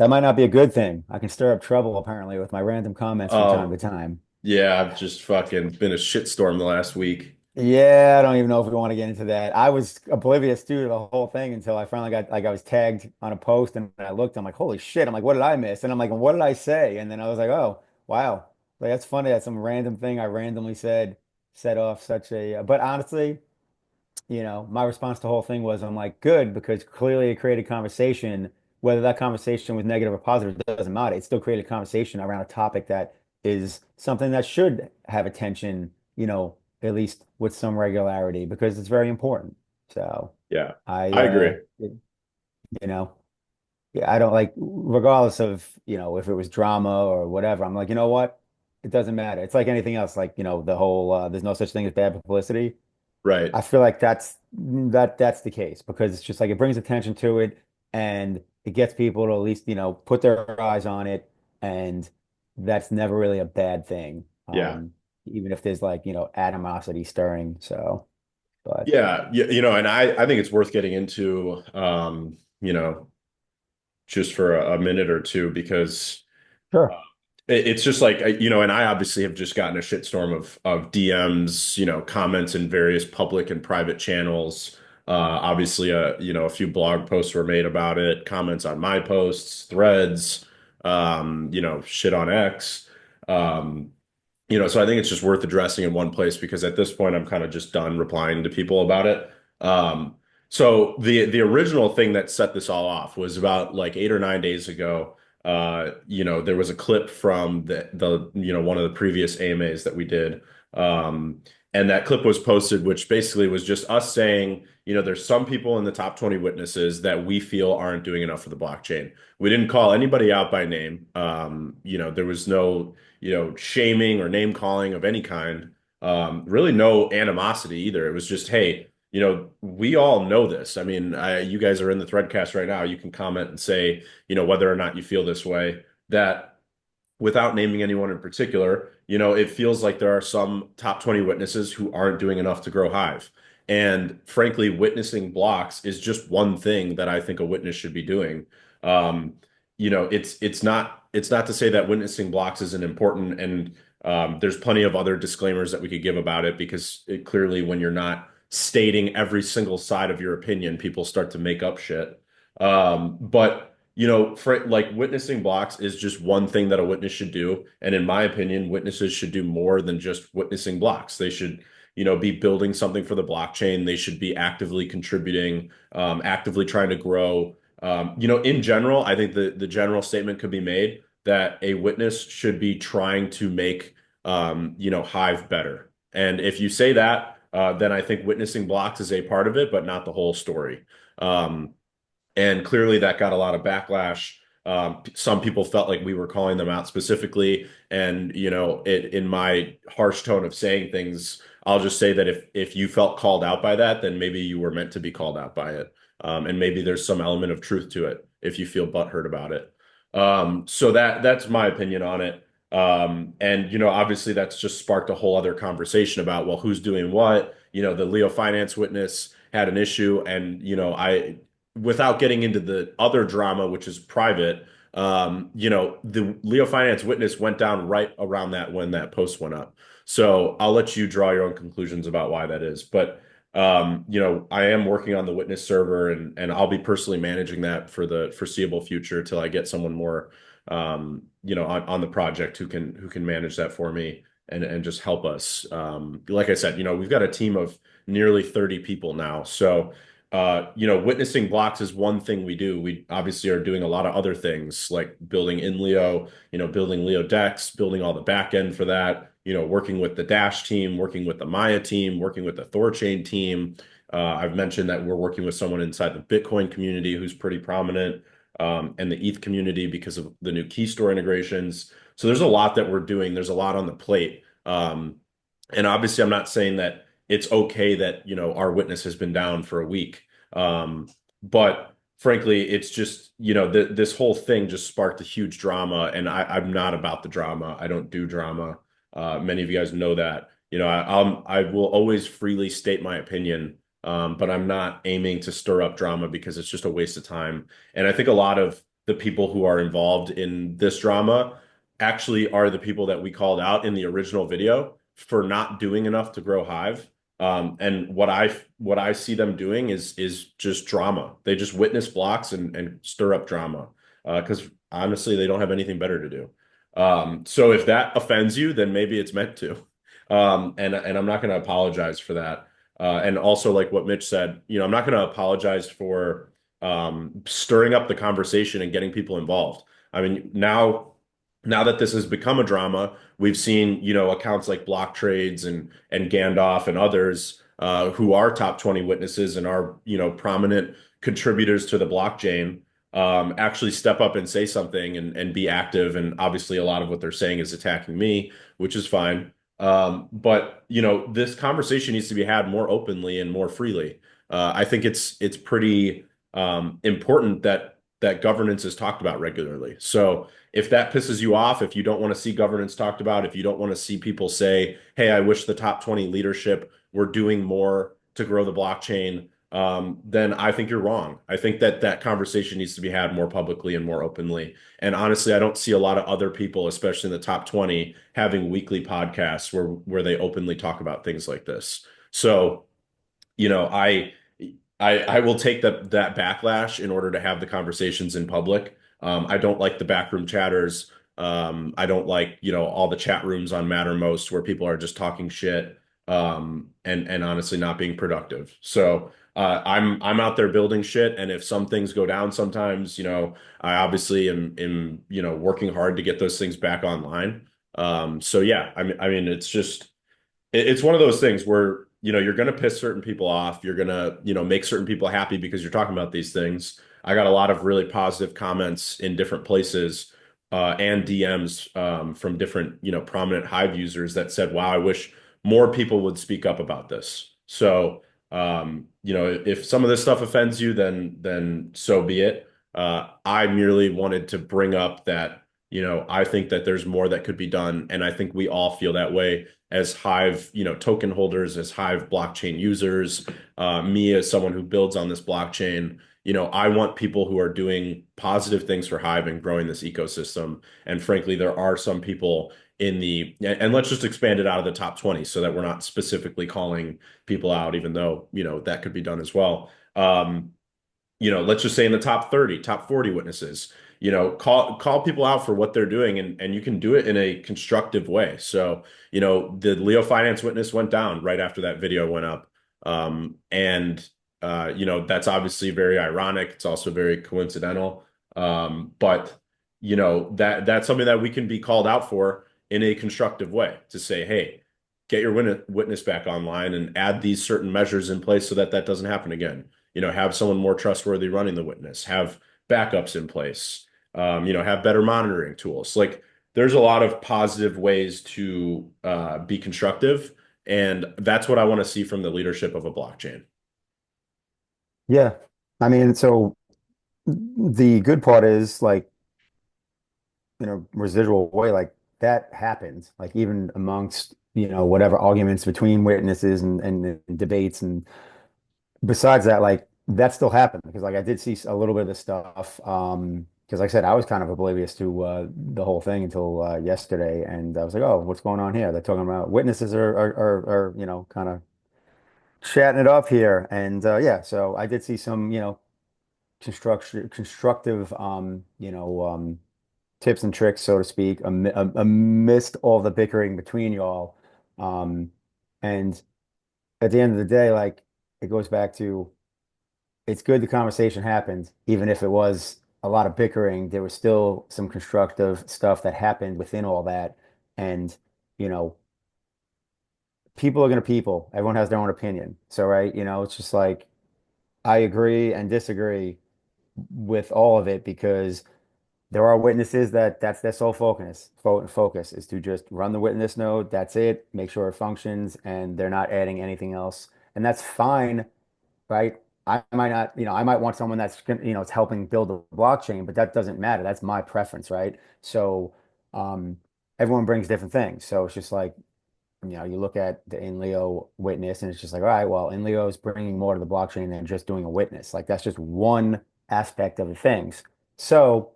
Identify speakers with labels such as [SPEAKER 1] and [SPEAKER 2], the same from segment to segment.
[SPEAKER 1] That might not be a good thing. I can stir up trouble apparently with my random comments from time to
[SPEAKER 2] Oh,
[SPEAKER 1] time.
[SPEAKER 2] yeah, I've just fucking been a shitstorm the last week.
[SPEAKER 1] Yeah, I don't even know if we want to get into that. I was oblivious to the whole thing until I finally got like I was tagged on a post and I looked, I'm like, holy shit. I'm like, what did I miss? And I'm like, what did I say? And then I was like, oh, wow. Like that's funny. That's some random thing I randomly said set off such a but honestly, my response to the whole thing was I'm like, good, because clearly it created conversation. Whether that conversation was negative or positive, it doesn't matter. It still created conversation around a topic that is something that should have attention, at least with some regularity, because it's very important. So
[SPEAKER 2] Yeah,
[SPEAKER 1] I,
[SPEAKER 2] I agree.
[SPEAKER 1] you know, yeah, I don't like, regardless of, if it was drama or whatever, I'm like, you know what? It doesn't matter. It's like anything else, like, the whole, there's no such thing as bad publicity.
[SPEAKER 2] Right.
[SPEAKER 1] I feel like that's the case because it's just like it brings attention to it and it gets people to at least, put their eyes on it, and that's never really a bad thing.
[SPEAKER 2] Yeah.
[SPEAKER 1] Even if there's like, animosity stirring. So, but
[SPEAKER 2] Yeah. And I think it's worth getting into, just for a minute or two because
[SPEAKER 1] sure.
[SPEAKER 2] it's just like, and I obviously have just gotten a shitstorm of DMs, comments in various public and private channels. Obviously, a few blog posts were made about it, comments on my posts, threads, shit on X. Um, so I think it's just worth addressing in one place because at this point I'm kind of just done replying to people about it. So the original thing that set this all off was about like 8 or 9 days ago. There was a clip from the one of the previous AMAs that we did. Um, and that clip was posted, which basically was just us saying, there's some people in the top 20 witnesses that we feel aren't doing enough for the blockchain. We didn't call anybody out by name. There was no shaming or name calling of any kind. Really no animosity either. It was just, hey, we all know this. I mean, you guys are in the threadcast right now. You can comment and say, whether or not you feel this way. That without naming anyone in particular, it feels like there are some top 20 witnesses who aren't doing enough to grow Hive. And frankly, witnessing blocks is just one thing that I think a witness should be doing. Um, it's not to say that witnessing blocks isn't important, and there's plenty of other disclaimers that we could give about it because clearly, when you're not stating every single side of your opinion, people start to make up shit. But for like witnessing blocks is just one thing that a witness should do. And in my opinion, witnesses should do more than just witnessing blocks. They should, be building something for the blockchain. They should be actively contributing, actively trying to grow. In general, I think the general statement could be made that a witness should be trying to make, Hive better. And if you say that, then I think witnessing blocks is a part of it, but not the whole story. Um, and clearly that got a lot of backlash. Some people felt like we were calling them out specifically. And, in my harsh tone of saying things, I'll just say that if you felt called out by that, then maybe you were meant to be called out by it. And maybe there's some element of truth to it if you feel butthurt about it. So that's my opinion on it. And obviously that's just sparked a whole other conversation about, well, who's doing what? The Leo Finance witness had an issue, and without getting into the other drama, which is private, the Leo Finance witness went down right around that when that post went up. So I'll let you draw your own conclusions about why that is. But I am working on the witness server, and I'll be personally managing that for the foreseeable future till I get someone more on the project who can manage that for me and just help us. Like I said, we've got a team of nearly 30 people now. So witnessing blocks is one thing we do. We obviously are doing a lot of other things like building Inleo, building Leo decks, building all the back end for that, working with the Dash team, working with the Maya team, working with the Thorchain team. I've mentioned that we're working with someone inside the Bitcoin community who's pretty prominent, and the ETH community because of the new key store integrations. So there's a lot that we're doing. There's a lot on the plate. And obviously, I'm not saying that it's okay that, our witness has been down for a week. But frankly, it's just, this whole thing just sparked a huge drama, and I'm not about the drama. I don't do drama. Many of you guys know that. I will always freely state my opinion, but I'm not aiming to stir up drama because it's just a waste of time. And I think a lot of the people who are involved in this drama actually are the people that we called out in the original video for not doing enough to grow Hive. And what I see them doing is just drama. They just witness blocks and stir up drama because honestly, they don't have anything better to do. So if that offends you, then maybe it's meant to. And I'm not going to apologize for that. And also, like what Mitch said, I'm not going to apologize for stirring up the conversation and getting people involved. I mean, now that this has become a drama, we've seen, accounts like Block Trades and Gandalf and others who are top 20 witnesses and are, prominent contributors to the blockchain actually step up and say something and be active. And obviously, a lot of what they're saying is attacking me, which is fine. But this conversation needs to be had more openly and more freely. I think it's pretty important that governance is talked about regularly. So if that pisses you off, if you don't want to see governance talked about, if you don't want to see people say, "Hey, I wish the top 20 leadership were doing more to grow the blockchain," then I think you're wrong. I think that conversation needs to be had more publicly and more openly. And honestly, I don't see a lot of other people, especially in the top 20, having weekly podcasts where they openly talk about things like this. So, you know, I I will take that backlash in order to have the conversations in public. I don't like the backroom chatters. I don't like, all the chat rooms on Mattermost where people are just talking shit and honestly not being productive. So I'm out there building shit, and if some things go down sometimes, I obviously am working hard to get those things back online. So yeah, I mean it's just it's one of those things where you're going to piss certain people off, you're going to make certain people happy because you're talking about these things. I got a lot of really positive comments in different places and DMs from different prominent Hive users that said, wow, I wish more people would speak up about this. So if some of this stuff offends you, then so be it. I merely wanted to bring up that I think that there's more that could be done, and I think we all feel that way as Hive, token holders, as Hive blockchain users, me as someone who builds on this blockchain. I want people who are doing positive things for Hive and growing this ecosystem. And frankly, there are some people and let's just expand it out of the top 20 so that we're not specifically calling people out, even though, that could be done as well. Let's just say in the top 30, top 40 witnesses, call people out for what they're doing, and you can do it in a constructive way. So, the Leo Finance witness went down right after that video went up. And that's obviously very ironic. It's also very coincidental. But that's something that we can be called out for in a constructive way to say, hey, get your witness back online and add these certain measures in place so that doesn't happen again. Have someone more trustworthy running the witness, have backups in place, have better monitoring tools. Like there's a lot of positive ways to be constructive, and that's what I want to see from the leadership of a blockchain.
[SPEAKER 1] Yeah. I mean, so the good part is like, residual way, like that happens, like even amongst, whatever arguments between witnesses and debates. And besides that, like that still happened because like I did see a little bit of the stuff. Because like I said, I was kind of oblivious to the whole thing until yesterday. And I was like, oh, what's going on here? They're talking about witnesses are kind of chatting it up here. And yeah, so I did see some, constructive, tips and tricks, so to speak, amidst all the bickering between y'all. Um, and at the end of the day, like it goes back to it's good the conversation happened, even if it was a lot of bickering, there was still some constructive stuff that happened within all that. And, you know, people are gonna people. Everyone has their own opinion. So, right, it's just like I agree and disagree with all of it because there are witnesses that's their sole focus is to just run the witness node. That's it. Make sure it functions, and they're not adding anything else. And that's fine, right? I might not, I might want someone that's, it's helping build the blockchain, but that doesn't matter. That's my preference, right? So, um, everyone brings different things. So it's just like, you look at the Inleo witness, and it's just like, all right, well, Inleo is bringing more to the blockchain than just doing a witness. Like that's just one aspect of the things. So.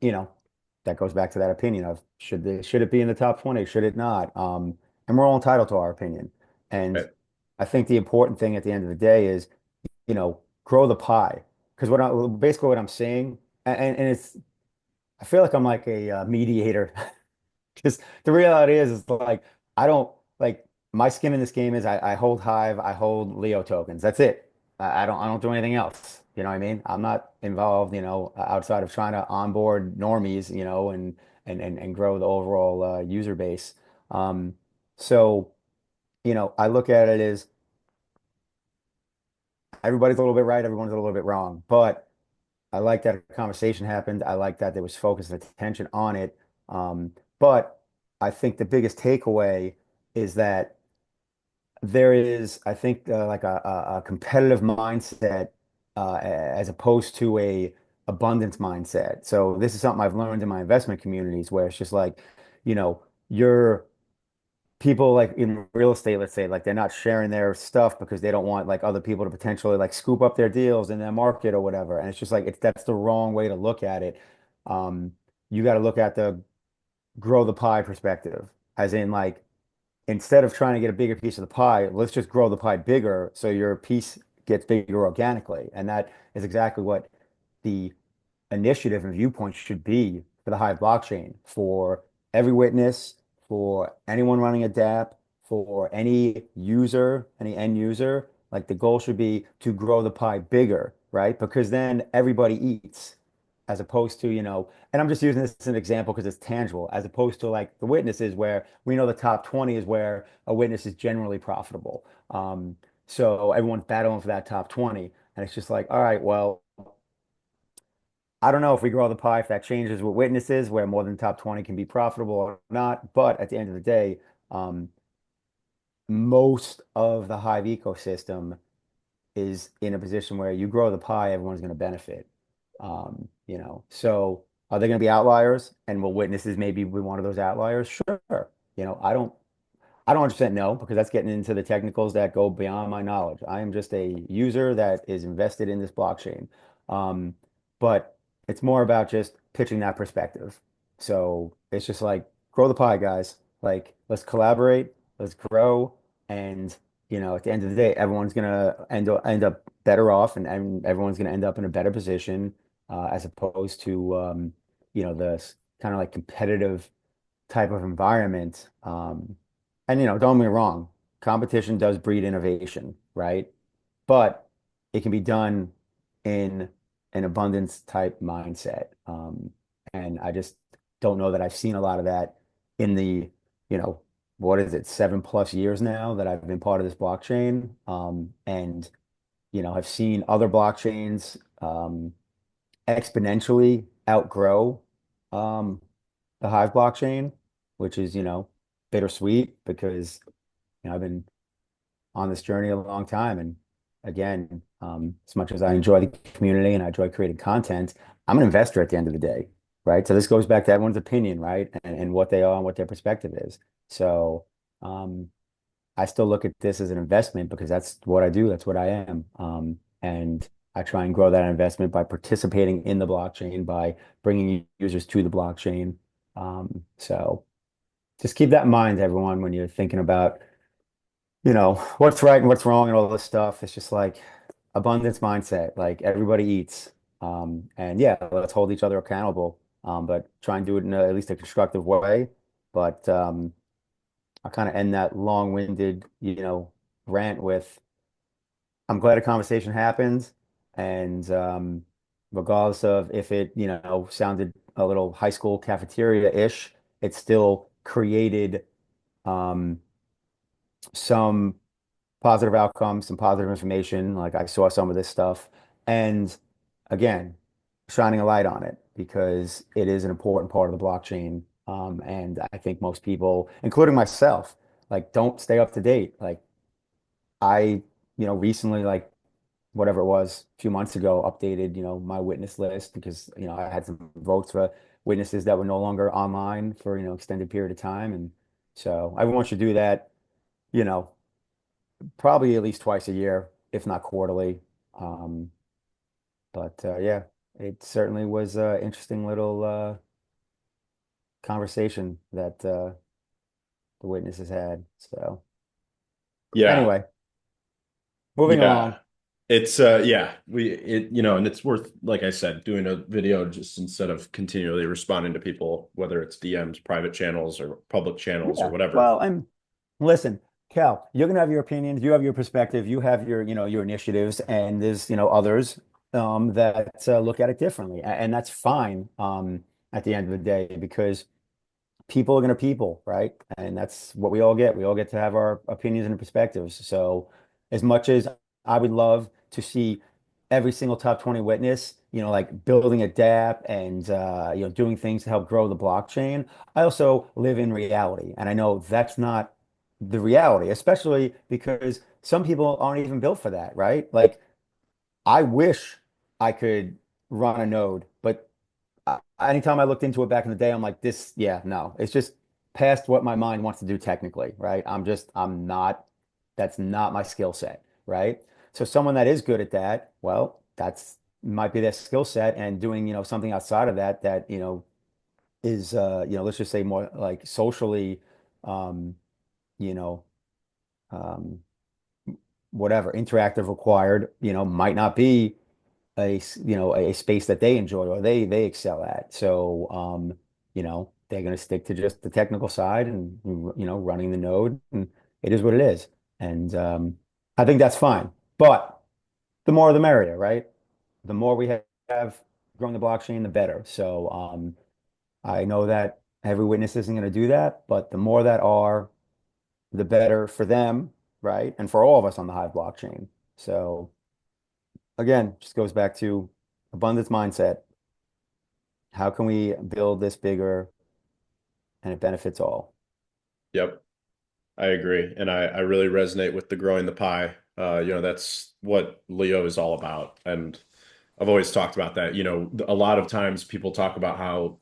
[SPEAKER 1] you know, that goes back to that opinion of should it be in the top 20? Should it not? And we're all entitled to our opinion. And
[SPEAKER 2] Right.
[SPEAKER 1] I think the important thing at the end of the day is, grow the pie. Because basically what I'm seeing, and it's, I feel like I'm like a mediator. Because the reality is like I don't like my skin in this game is I hold Hive, I hold Leo tokens. That's it. I don't do anything else. You know what I mean? I'm not involved, outside of trying to onboard normies, and grow the overall user base. Um, so, I look at it as everybody's a little bit right, everyone's a little bit wrong. But I like that a conversation happened. I like that there was focus and attention on it. But I think the biggest takeaway is that there is, I think, like a competitive mindset as opposed to a abundance mindset. So this is something I've learned in my investment communities where it's just like, you know, you're people like in real estate, let's say, like they're not sharing their stuff because they don't want like other people to potentially like scoop up their deals in their market or whatever. And it's just like that's the wrong way to look at it. Um, you got to look at the grow the pie perspective, as in like instead of trying to get a bigger piece of the pie, let's just grow the pie bigger so your piece gets bigger organically. And that is exactly what the initiative and viewpoint should be for the Hive blockchain, for every witness, for anyone running a dApp, for any user, any end user. Like the goal should be to grow the pie bigger, right? Because then everybody eats, as opposed to, and I'm just using this as an example because it's tangible, as opposed to like the witnesses where we know the top 20 is where a witness is generally profitable. So everyone's battling for that top 20. And it's just like, all right, well, I don't know if we grow the pie, if that changes with witnesses, where more than top 20 can be profitable or not. But at the end of the day, um, most of the Hive ecosystem is in a position where you grow the pie, everyone's going to benefit. So are there going to be outliers? And will witnesses maybe be one of those outliers? Sure. I don't 100% know because that's getting into the technicals that go beyond my knowledge. I am just a user that is invested in this blockchain. Um, but it's more about just pitching that perspective. So it's just like grow the pie, guys. Like let's collaborate, let's grow, and at the end of the day, everyone's gonna end up better off, and everyone's gonna end up in a better position, as opposed to the kind of like competitive type of environment. And don't get me wrong, competition does breed innovation, right? But it can be done in an abundance type mindset. And I just don't know that I've seen a lot of that in the, you know, what is it, 7+ years now that I've been part of this blockchain. And I've seen other blockchains exponentially outgrow um, the Hive blockchain, which is, bittersweet because, I've been on this journey a long time. And again, as much as I enjoy the community and I enjoy creating content, I'm an investor at the end of the day, right? So this goes back to everyone's opinion, right? And what they are and what their perspective is. So I still look at this as an investment because that's what I do. That's what I am. And I try and grow that investment by participating in the blockchain, by bringing users to the blockchain. So just keep that in mind, everyone, when you're thinking about, what's right and what's wrong and all this stuff. It's just like abundance mindset. Like everybody eats. And yeah, let's hold each other accountable. But try and do it in at least a constructive way. But I'll kind of end that long-winded, rant with I'm glad a conversation happened. And regardless of if it, sounded a little high school cafeteria-ish, it still created um, some positive outcomes, some positive information. Like I saw some of this stuff. And again, shining a light on it because it is an important part of the blockchain. And I think most people, including myself, like don't stay up to date. Like I, recently, like whatever it was, a few months ago, updated, my witness list because, I had some votes for witnesses that were no longer online for, extended period of time. And so everyone should do that, you know, probably at least twice a year, if not quarterly. Um, but yeah. it certainly was an interesting little conversation that the witnesses had. So
[SPEAKER 2] Yeah.
[SPEAKER 1] anyway, moving
[SPEAKER 2] Yeah.
[SPEAKER 1] along.
[SPEAKER 2] Yeah, and it's worth, like I said, doing a video just instead of continually responding to people, whether it's DMs, private channels, or public channels or
[SPEAKER 1] Yeah.
[SPEAKER 2] whatever.
[SPEAKER 1] Well, and listen, Cal, you're gonna have your opinions, you have your perspective, you have your, your initiatives, and there's, others that look at it differently. And that's fine at the end of the day because people are gonna people, right? And that's what we all get. We all get to have our opinions and perspectives. So as much as I would love to see every single top 20 witness, like building a dApp and doing things to help grow the blockchain, I also live in reality. And I know that's not the reality, especially because some people aren't even built for that, right? Like I wish I could run a node, but anytime I looked into it back in the day, I'm like, this, yeah, no, it's just past what my mind wants to do technically, right? I'm not, that's not my skill set, right? So someone that is good at that, well, that's might be their skill set, and doing, something outside of that that, is, let's just say more like socially, um, you know, um, whatever interactive required, might not be a space that they enjoy or they excel at. So they're going to stick to just the technical side and running the node, and it is what it is. And I think that's fine. But the more the merrier, right? The more we have growing the blockchain, the better. So I know that every witness isn't going to do that, but the more that are, the better for them, right? And for all of us on the Hive blockchain. So again, just goes back to abundance mindset. How can we build this bigger and it benefits all?
[SPEAKER 2] Yep, I agree. And I really resonate with the growing the pie. That's what Leo is all about. And I've always talked about that. A lot of times people talk about how,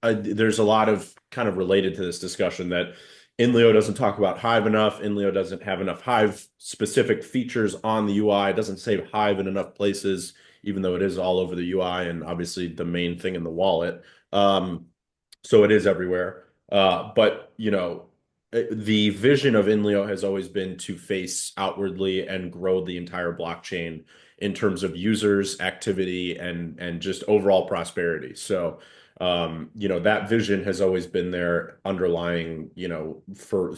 [SPEAKER 2] there's a lot of kind of related to this discussion that Inleo doesn't talk about Hive enough. Inleo doesn't have enough Hive specific features on the UI. It doesn't say Hive in enough places, even though it is all over the UI and obviously the main thing in the wallet. Um, so it is everywhere. But the vision of Inleo has always been to face outwardly and grow the entire blockchain in terms of users, activity, and just overall prosperity. So that vision has always been there underlying, for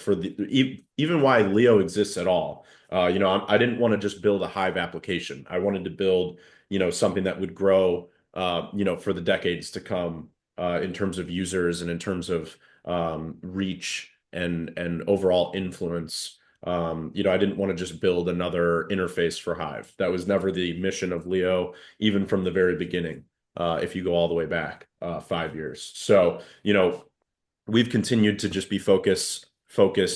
[SPEAKER 2] even why Leo exists at all. I didn't want to just build a Hive application. I wanted to build, something that would grow, for the decades to come, in terms of users and in terms of reach and overall influence. I didn't want to just build another interface for Hive. That was never the mission of Leo, even from the very beginning, if you go all the way back 5 years. So, we've continued to just be focused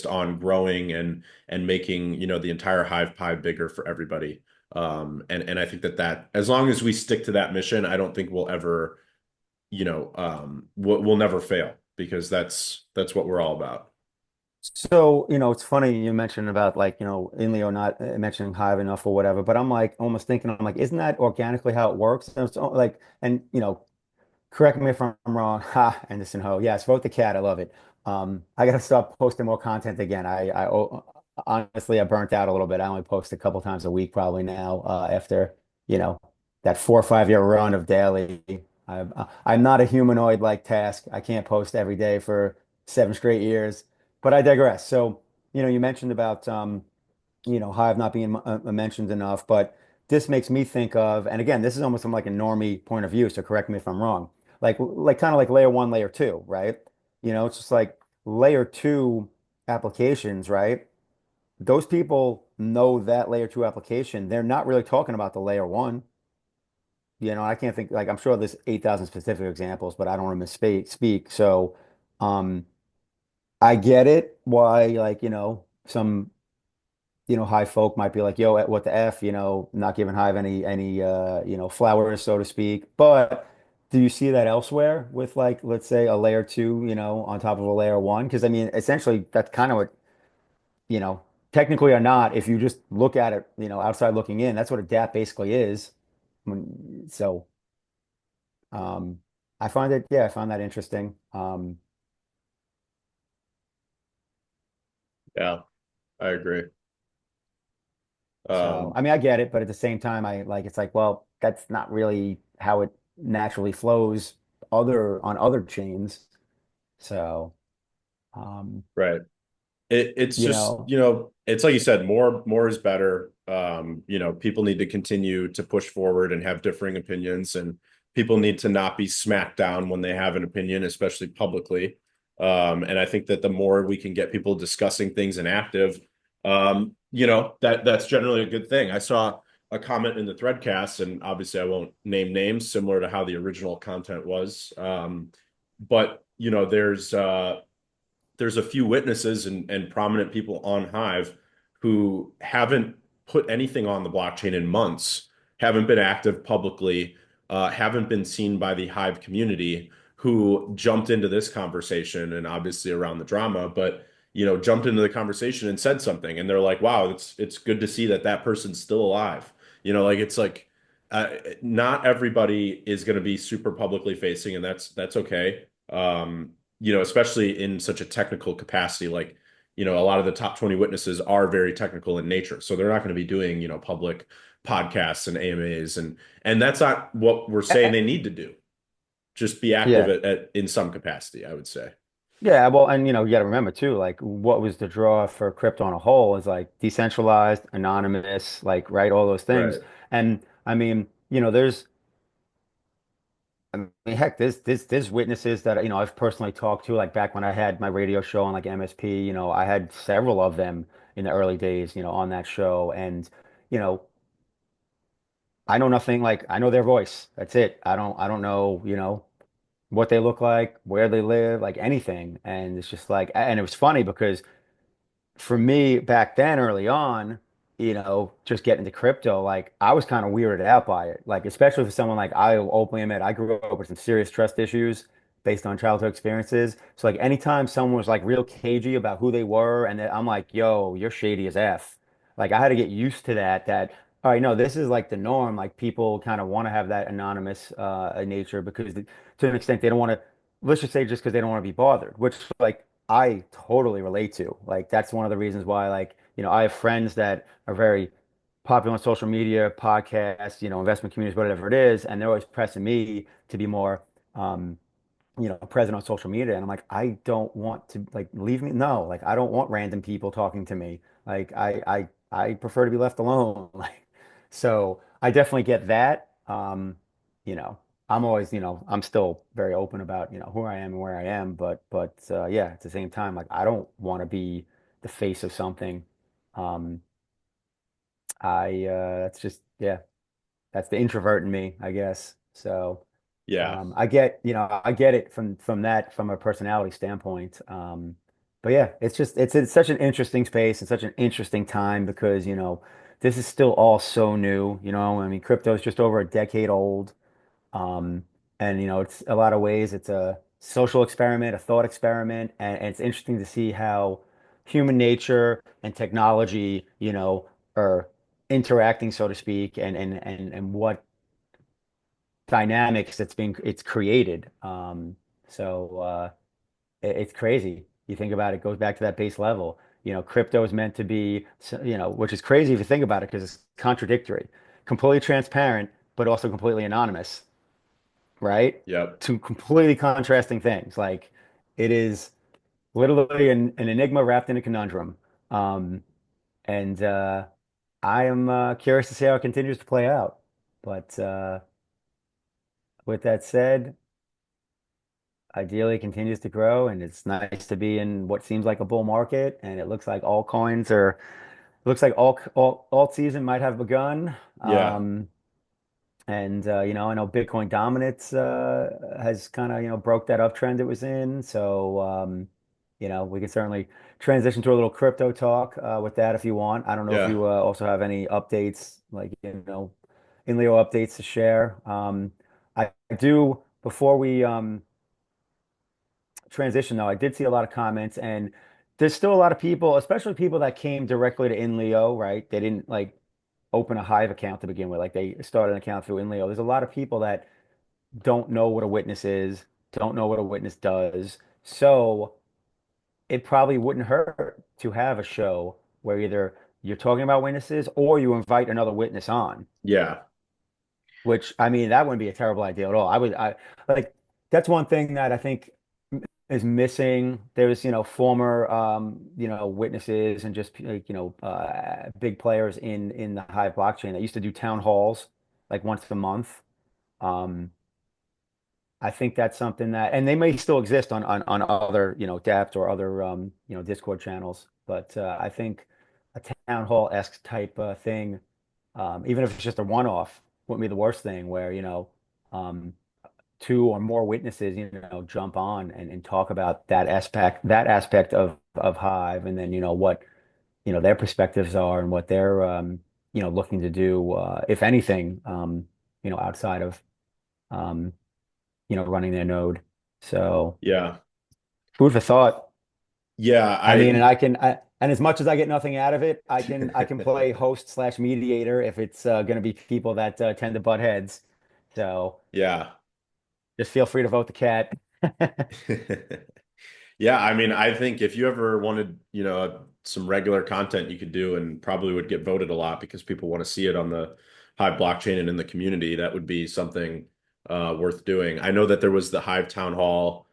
[SPEAKER 2] on growing and making, the entire Hive pie bigger for everybody. And I think that as long as we stick to that mission, I don't think we'll ever, we'll never fail because that's what we're all about.
[SPEAKER 1] So, it's funny you mentioned about like, Inleo not mentioning Hive enough or whatever, but I'm like almost thinking, I'm like, isn't that organically how it works? And it's like, and correct me if I'm wrong. Ha, Anderson Ho. Yes, vote the cat. I love it. I gotta start posting more content again. Honestly, I burnt out a little bit. I only post a couple times a week probably now, after, you know, that 4 or 5 year run of daily. I'm not a humanoid like task. I can't post every day for 7 straight years, but I digress. So, you mentioned about, Hive not being mentioned enough, but this makes me think of, and again, this is almost from like a normie point of view, so correct me if I'm wrong. Like kind of like layer one, layer two, right? It's just like layer two applications, right? Those people know that layer two application. They're not really talking about the layer one. I can't think like I'm sure there's 8,000 specific examples, but I don't want to misspeak. So, um, I get it why like, some Hive folk might be like, yo, what the F, not giving Hive any flowers, so to speak. But do you see that elsewhere with like, let's say a layer two, on top of a layer one? Because I mean, essentially that's kind of what, you know, technically or not, if you just look at it, outside looking in, that's what a dApp basically is. So I find it, yeah, I find that interesting.
[SPEAKER 2] Yeah, I agree.
[SPEAKER 1] So
[SPEAKER 2] Um,
[SPEAKER 1] I mean, I get it, but at the same time, I like it's like, well, that's not really how it naturally flows on other chains. So
[SPEAKER 2] right. It's
[SPEAKER 1] you
[SPEAKER 2] just,
[SPEAKER 1] know,
[SPEAKER 2] you know, it's like you said, more is better. You know, people need to continue to push forward and have differing opinions, and people need to not be smacked down when they have an opinion, especially publicly. And I think that the more we can get people discussing things and active, you know, that's generally a good thing. I saw a comment in the threadcast, and obviously I won't name names, similar to how the original content was. But you know, there's a few witnesses and prominent people on Hive who haven't put anything on the blockchain in months, haven't been active publicly, haven't been seen by the Hive community, who jumped into this conversation and obviously around the drama, but you know, jumped into the conversation and said something, and they're like, "Wow, it's good to see that that person's still alive." You know, like it's like not everybody is going to be super publicly facing, and that's okay. You know, especially in such a technical capacity, like, you know, a lot of the top 20 witnesses are very technical in nature. So they're not going to be doing, you know, public podcasts and AMAs, and that's not what we're saying they need to do. Just be active
[SPEAKER 1] yeah.
[SPEAKER 2] at in some capacity, I would say.
[SPEAKER 1] Yeah, well, and you got to remember too, like what was the draw for crypto on a whole is like decentralized, anonymous, like right, all those things.
[SPEAKER 2] Right.
[SPEAKER 1] And I mean, I mean, heck, there's witnesses that I've personally talked to, like back when I had my radio show on like MSP, I had several of them in the early days, on that show, and you know, I know nothing, like I know their voice. That's it. I don't know, what they look like, where they live, like anything, and it's just like, and it was funny because for me back then early on, just getting into crypto, like I was kind of weirded out by it. Like, especially for someone like I will openly admit I grew up with some serious trust issues based on childhood experiences. So like anytime someone was like real cagey about who they were, and I'm like, yo, you're shady as F. Like I had to get used to that, all right, no, this is like the norm. Like people kind of want to have that anonymous nature because to an extent they don't want to, let's just say just because they don't want to be bothered, which like I totally relate to. Like that's one of the reasons why, like, I have friends that are very popular on social media, podcasts, investment communities, whatever it is, and they're always pressing me to be more um, present on social media. And I'm like, I don't want to, like, leave me. No, like I don't want random people talking to me. Like I prefer to be left alone. Like, so I definitely get that. You know, I'm always, I'm still very open about, who I am and where I am, but yeah, at the same time, like I don't want to be the face of something. Um, that's just, yeah, that's the introvert in me, I guess. So
[SPEAKER 2] Yeah.
[SPEAKER 1] I get it from a personality standpoint. But yeah, it's such an interesting space and such an interesting time because, this is still all so new, I mean, crypto is just over a decade old. Um, and it's a lot of ways it's a social experiment, a thought experiment, and it's interesting to see how human nature and technology, are interacting, so to speak, and what dynamics it's created. It's crazy. You think about it, it goes back to that base level. Crypto is meant to be, which is crazy if you think about it because it's contradictory, completely transparent, but also completely anonymous, right?
[SPEAKER 2] Yep.
[SPEAKER 1] Two completely contrasting things. Like it is literally an enigma wrapped in a conundrum. Um, and I am curious to see how it continues to play out. But with that said, ideally it continues to grow, and it's nice to be in what seems like a bull market. And it looks like looks like alt season might have begun.
[SPEAKER 2] Yeah.
[SPEAKER 1] And I know Bitcoin dominance has kind of broke that uptrend it was in. So we can certainly transition to a little crypto talk with that if you want. I don't know if
[SPEAKER 2] Yeah.
[SPEAKER 1] you also have any updates, like Inleo updates to share. I do before we transition though. I did see a lot of comments, and there's still a lot of people, especially people that came directly to Inleo, right? They didn't like open a Hive account to begin with. Like they start an account through Inleo. There's a lot of people that don't know what a witness is, don't know what a witness does. So it probably wouldn't hurt to have a show where either you're talking about witnesses or you invite another witness on,
[SPEAKER 2] Yeah.
[SPEAKER 1] which I mean, that wouldn't be a terrible idea at all. I like that's one thing that I think is missing. There's, former, witnesses and just like, big players in the Hive blockchain that used to do town halls like once a month. Um, I think that's something that, and they may still exist on other, dApps or other, Discord channels. But I think a town hall-esque type thing, even if it's just a one-off, wouldn't be the worst thing. Where um, two or more witnesses, jump on and talk about that aspect of Hive, and then what their perspectives are and what they're looking to do, if anything, outside of um, running their node. So
[SPEAKER 2] Yeah.
[SPEAKER 1] food for thought.
[SPEAKER 2] Yeah,
[SPEAKER 1] I mean, and
[SPEAKER 2] I
[SPEAKER 1] and as much as I get nothing out of it, I can play host slash mediator if it's going to be people that tend to butt heads. So
[SPEAKER 2] yeah.
[SPEAKER 1] just feel free to vote the cat.
[SPEAKER 2] Yeah, I mean, I think if you ever wanted, some regular content you could do and probably would get voted a lot because people want to see it on the Hive blockchain and in the community, that would be something worth doing. I know that there was the Hive Town Hall,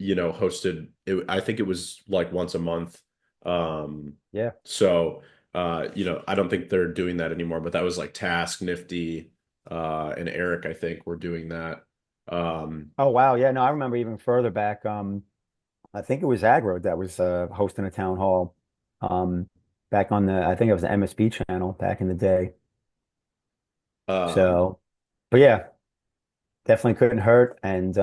[SPEAKER 2] hosted, I think it was like once a month. Um,
[SPEAKER 1] Yeah.
[SPEAKER 2] so, I don't think they're doing that anymore, but that was like Task, Nifty, and Eric, I think, were doing that. Um,
[SPEAKER 1] Oh wow, yeah, no, I remember even further back. I think it was Agro that was hosting a town hall, um, back on I think it was the MSB channel back in the day.
[SPEAKER 2] um,
[SPEAKER 1] So, but yeah, definitely couldn't hurt, and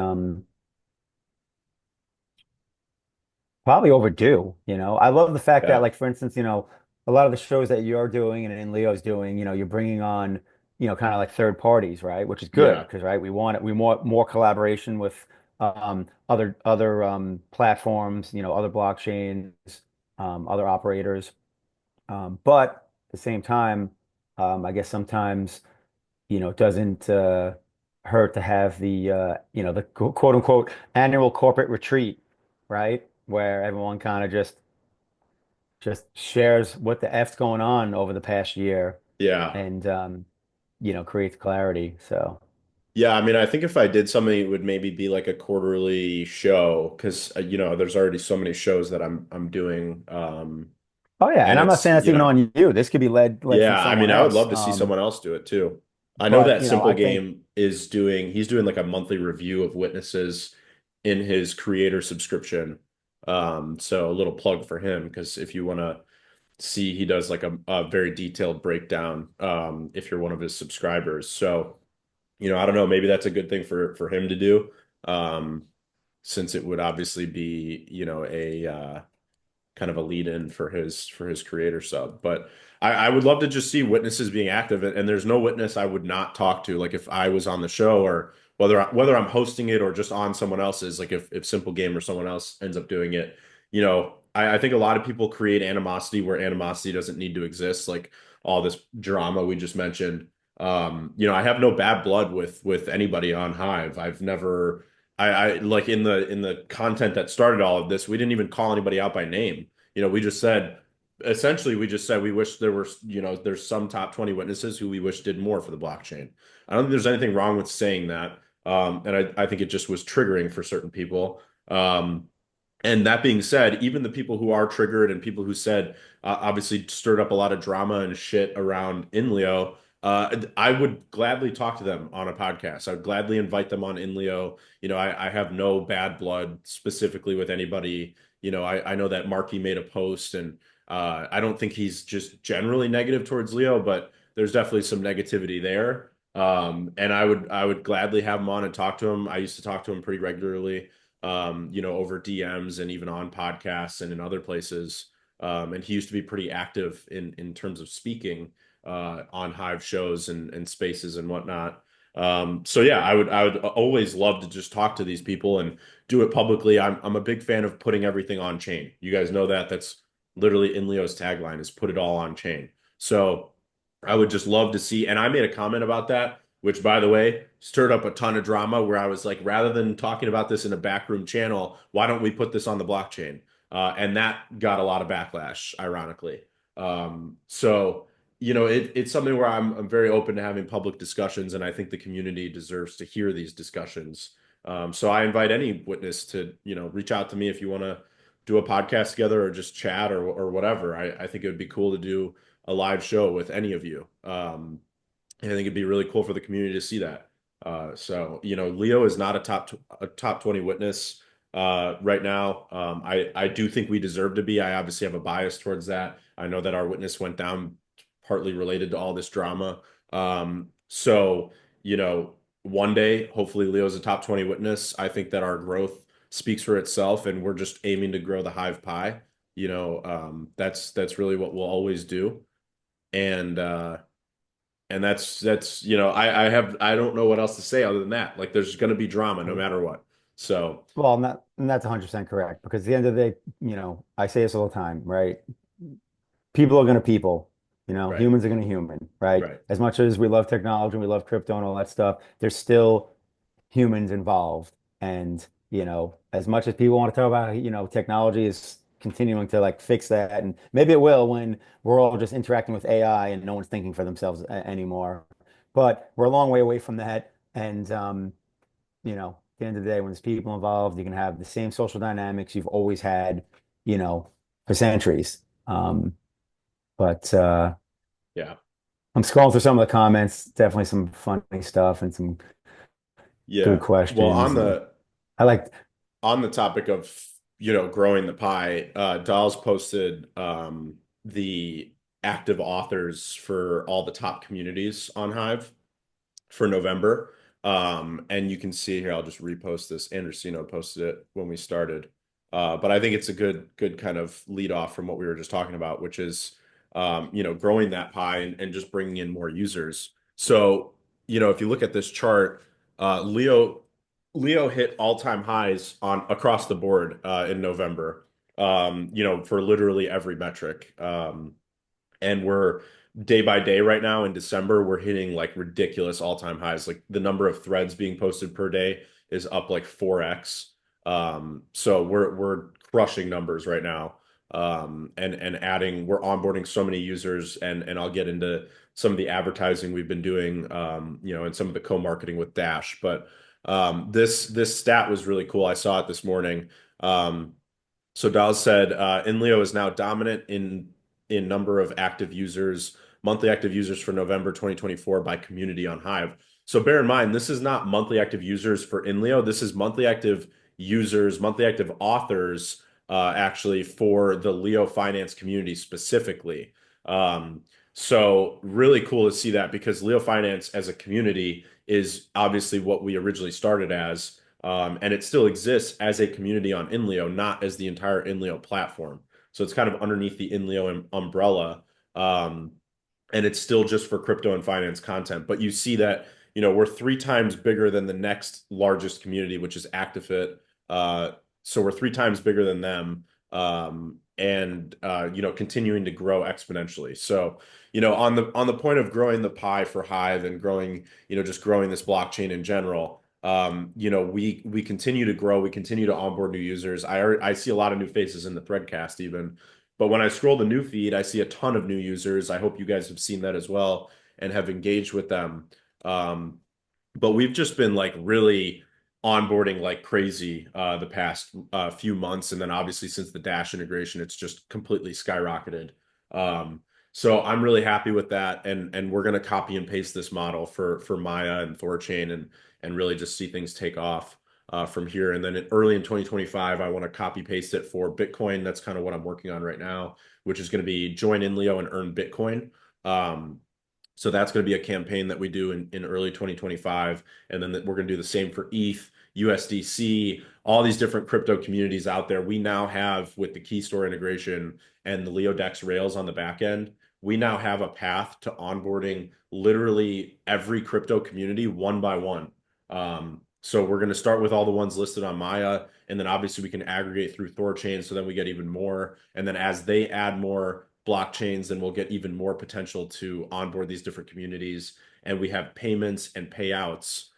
[SPEAKER 1] probably overdue. I love the fact that,
[SPEAKER 2] yeah.
[SPEAKER 1] like, for instance, a lot of the shows that you're doing and Leo's doing, you're bringing on, kind of like third parties, right? Which is good
[SPEAKER 2] Yeah.
[SPEAKER 1] because, right, we want more collaboration with other platforms, other blockchains, other operators. But at the same time, I guess sometimes, it doesn't hurt to have the quote unquote annual corporate retreat, right? Where everyone kind of just shares what the F's going on over the past year
[SPEAKER 2] Yeah.
[SPEAKER 1] and creates clarity. So,
[SPEAKER 2] Yeah. I mean, I think if I did something, it would maybe be like a quarterly show because, there's already so many shows that I'm doing.
[SPEAKER 1] oh yeah,
[SPEAKER 2] And
[SPEAKER 1] and I'm not
[SPEAKER 2] it's,
[SPEAKER 1] saying that's even on you. This could be led from
[SPEAKER 2] yeah, I
[SPEAKER 1] someone
[SPEAKER 2] mean, I would
[SPEAKER 1] else.
[SPEAKER 2] love to see someone else do it too. I know
[SPEAKER 1] But
[SPEAKER 2] that Simple
[SPEAKER 1] I think,
[SPEAKER 2] Game he's doing like a monthly review of witnesses in his creator subscription. So a little plug for him because if you want to see, he does like a very detailed breakdown, if you're one of his subscribers. So, I don't know, maybe that's a good thing for him to do. Um, since it would obviously be, a kind of a lead in for his creator sub. But I would love to just see witnesses being active, and there's no witness I would not talk to. Like if I was on the show, or whether I'm hosting it or just on someone else's, like if Simple Game or someone else ends up doing it, I think a lot of people create animosity where animosity doesn't need to exist, like all this drama we just mentioned. I have no bad blood with anybody on Hive. I've never I like in the content that started all of this, we didn't even call anybody out by name. We just said essentially we just said we wish there were, there's some top 20 witnesses who we wish did more for the blockchain. I don't think there's anything wrong with saying that. And I think it just was triggering for certain people. And that being said, even the people who are triggered and people who said obviously stirred up a lot of drama and shit around Inleo, I would gladly talk to them on a podcast. I would gladly invite them on Inleo. I have no bad blood specifically with anybody. I know that Marky made a post, and I don't think he's just generally negative towards Leo, but there's definitely some negativity there. And I would gladly have him on and talk to him. I used to talk to him pretty regularly, over DMs and even on podcasts and in other places. And he used to be pretty active in terms of speaking on Hive shows and spaces and whatnot. So yeah, I would always love to just talk to these people and do it publicly. I'm a big fan of putting everything on chain. You guys know that. That's literally Inleo's tagline is put it all on chain. So I would just love to see, and I made a comment about that, which by the way, stirred up a ton of drama where I was like, rather than talking about this in a backroom channel, why don't we put this on the blockchain? And that got a lot of backlash, ironically. So, it's something where I'm very open to having public discussions, and I think the community deserves to hear these discussions. So I invite any witness to, reach out to me if you want to do a podcast together or just chat or whatever. I think it would be cool to do a live show with any of you. And I think it'd be really cool for the community to see that. So, Leo is not a top 20 witness right now. I do think we deserve to be. I obviously have a bias towards that. I know that our witness went down partly related to all this drama. So, one day, hopefully Leo's a top 20 witness. I think that our growth speaks for itself, and we're just aiming to grow the Hive pie. That's really what we'll always do. And that's I don't know what else to say other than that. Like there's going to be drama no matter what. So
[SPEAKER 1] Well, and that's 100% correct because at the end of the day, I say this all the time, right? People are going to people,
[SPEAKER 2] right,
[SPEAKER 1] humans are going to human, right?
[SPEAKER 2] right,
[SPEAKER 1] As much as we love technology and we love crypto and all that stuff, there's still humans involved. And, as much as people want to talk about, technology is continuing to like fix that. And maybe it will when we're all just interacting with AI and no one's thinking for themselves anymore. But we're a long way away from that. And, at the end of the day, when there's people involved, you can have the same social dynamics you've always had, you know, for centuries. But
[SPEAKER 2] yeah,
[SPEAKER 1] I'm scrolling through some of the comments, definitely some funny stuff and some good
[SPEAKER 2] yeah. Well,
[SPEAKER 1] questions. And I like,
[SPEAKER 2] on the topic of growing the pie, Dolls posted the active authors for all the top communities on Hive for November. And you can see here, I'll just repost this. Andersino posted it when we started. But I think it's a good kind of lead off from what we were just talking about, which is, growing that pie and just bringing in more users. So, if you look at this chart, Leo hit all-time highs on across the board in November, for literally every metric. And we're day by day right now in December, we're hitting like ridiculous all-time highs. Like the number of threads being posted per day is up like 4x. So we're crushing numbers right now. And adding, we're onboarding so many users, and I'll get into some of the advertising we've been doing, and some of the co-marketing with Dash. But this stat was really cool. I saw it this morning. So Dawes said Inleo is now dominant in number of active users, monthly active users for November 2024 by community on Hive. So bear in mind, this is not monthly active users for Inleo. This is monthly active users, monthly active authors, actually for the Leo finance community specifically. So really cool to see that because Leo finance as a community is obviously what we originally started as. And it still exists as a community on Inleo, not as the entire Inleo platform. So it's kind of underneath the Inleo umbrella. Um, and it's still just for crypto and finance content. But you see that, we're 3 times bigger than the next largest community, which is ActiveFit. So we're 3 times bigger than them. And continuing to grow exponentially. So, on the point of growing the pie for Hive and growing, just growing this blockchain in general, we continue to grow, we continue to onboard new users. I see a lot of new faces in the threadcast even, but when I scroll the new feed, I see a ton of new users. I hope you guys have seen that as well and have engaged with them. Um, but we've just been like really onboarding like crazy the past few months, and then obviously since the Dash integration, it's just completely skyrocketed. Um, so I'm really happy with that, and we're gonna copy and paste this model for Maya and Thorchain and really just see things take off from here. And then early in 2025, I want to copy paste it for Bitcoin. That's kind of what I'm working on right now, which is going to be join Inleo and earn Bitcoin. Um, so that's going to be a campaign that we do in early 2025. And then we're going to do the same for ETH, USDC, all these different crypto communities out there. We now have, with the key store integration and the LeoDex Rails on the back end, we now have a path to onboarding literally every crypto community one by one. So we're going to start with all the ones listed on Maya, and then obviously we can aggregate through Thorchain, so then we get even more. And then as they add more blockchains, then we'll get even more potential to onboard these different communities. And we have payments and payouts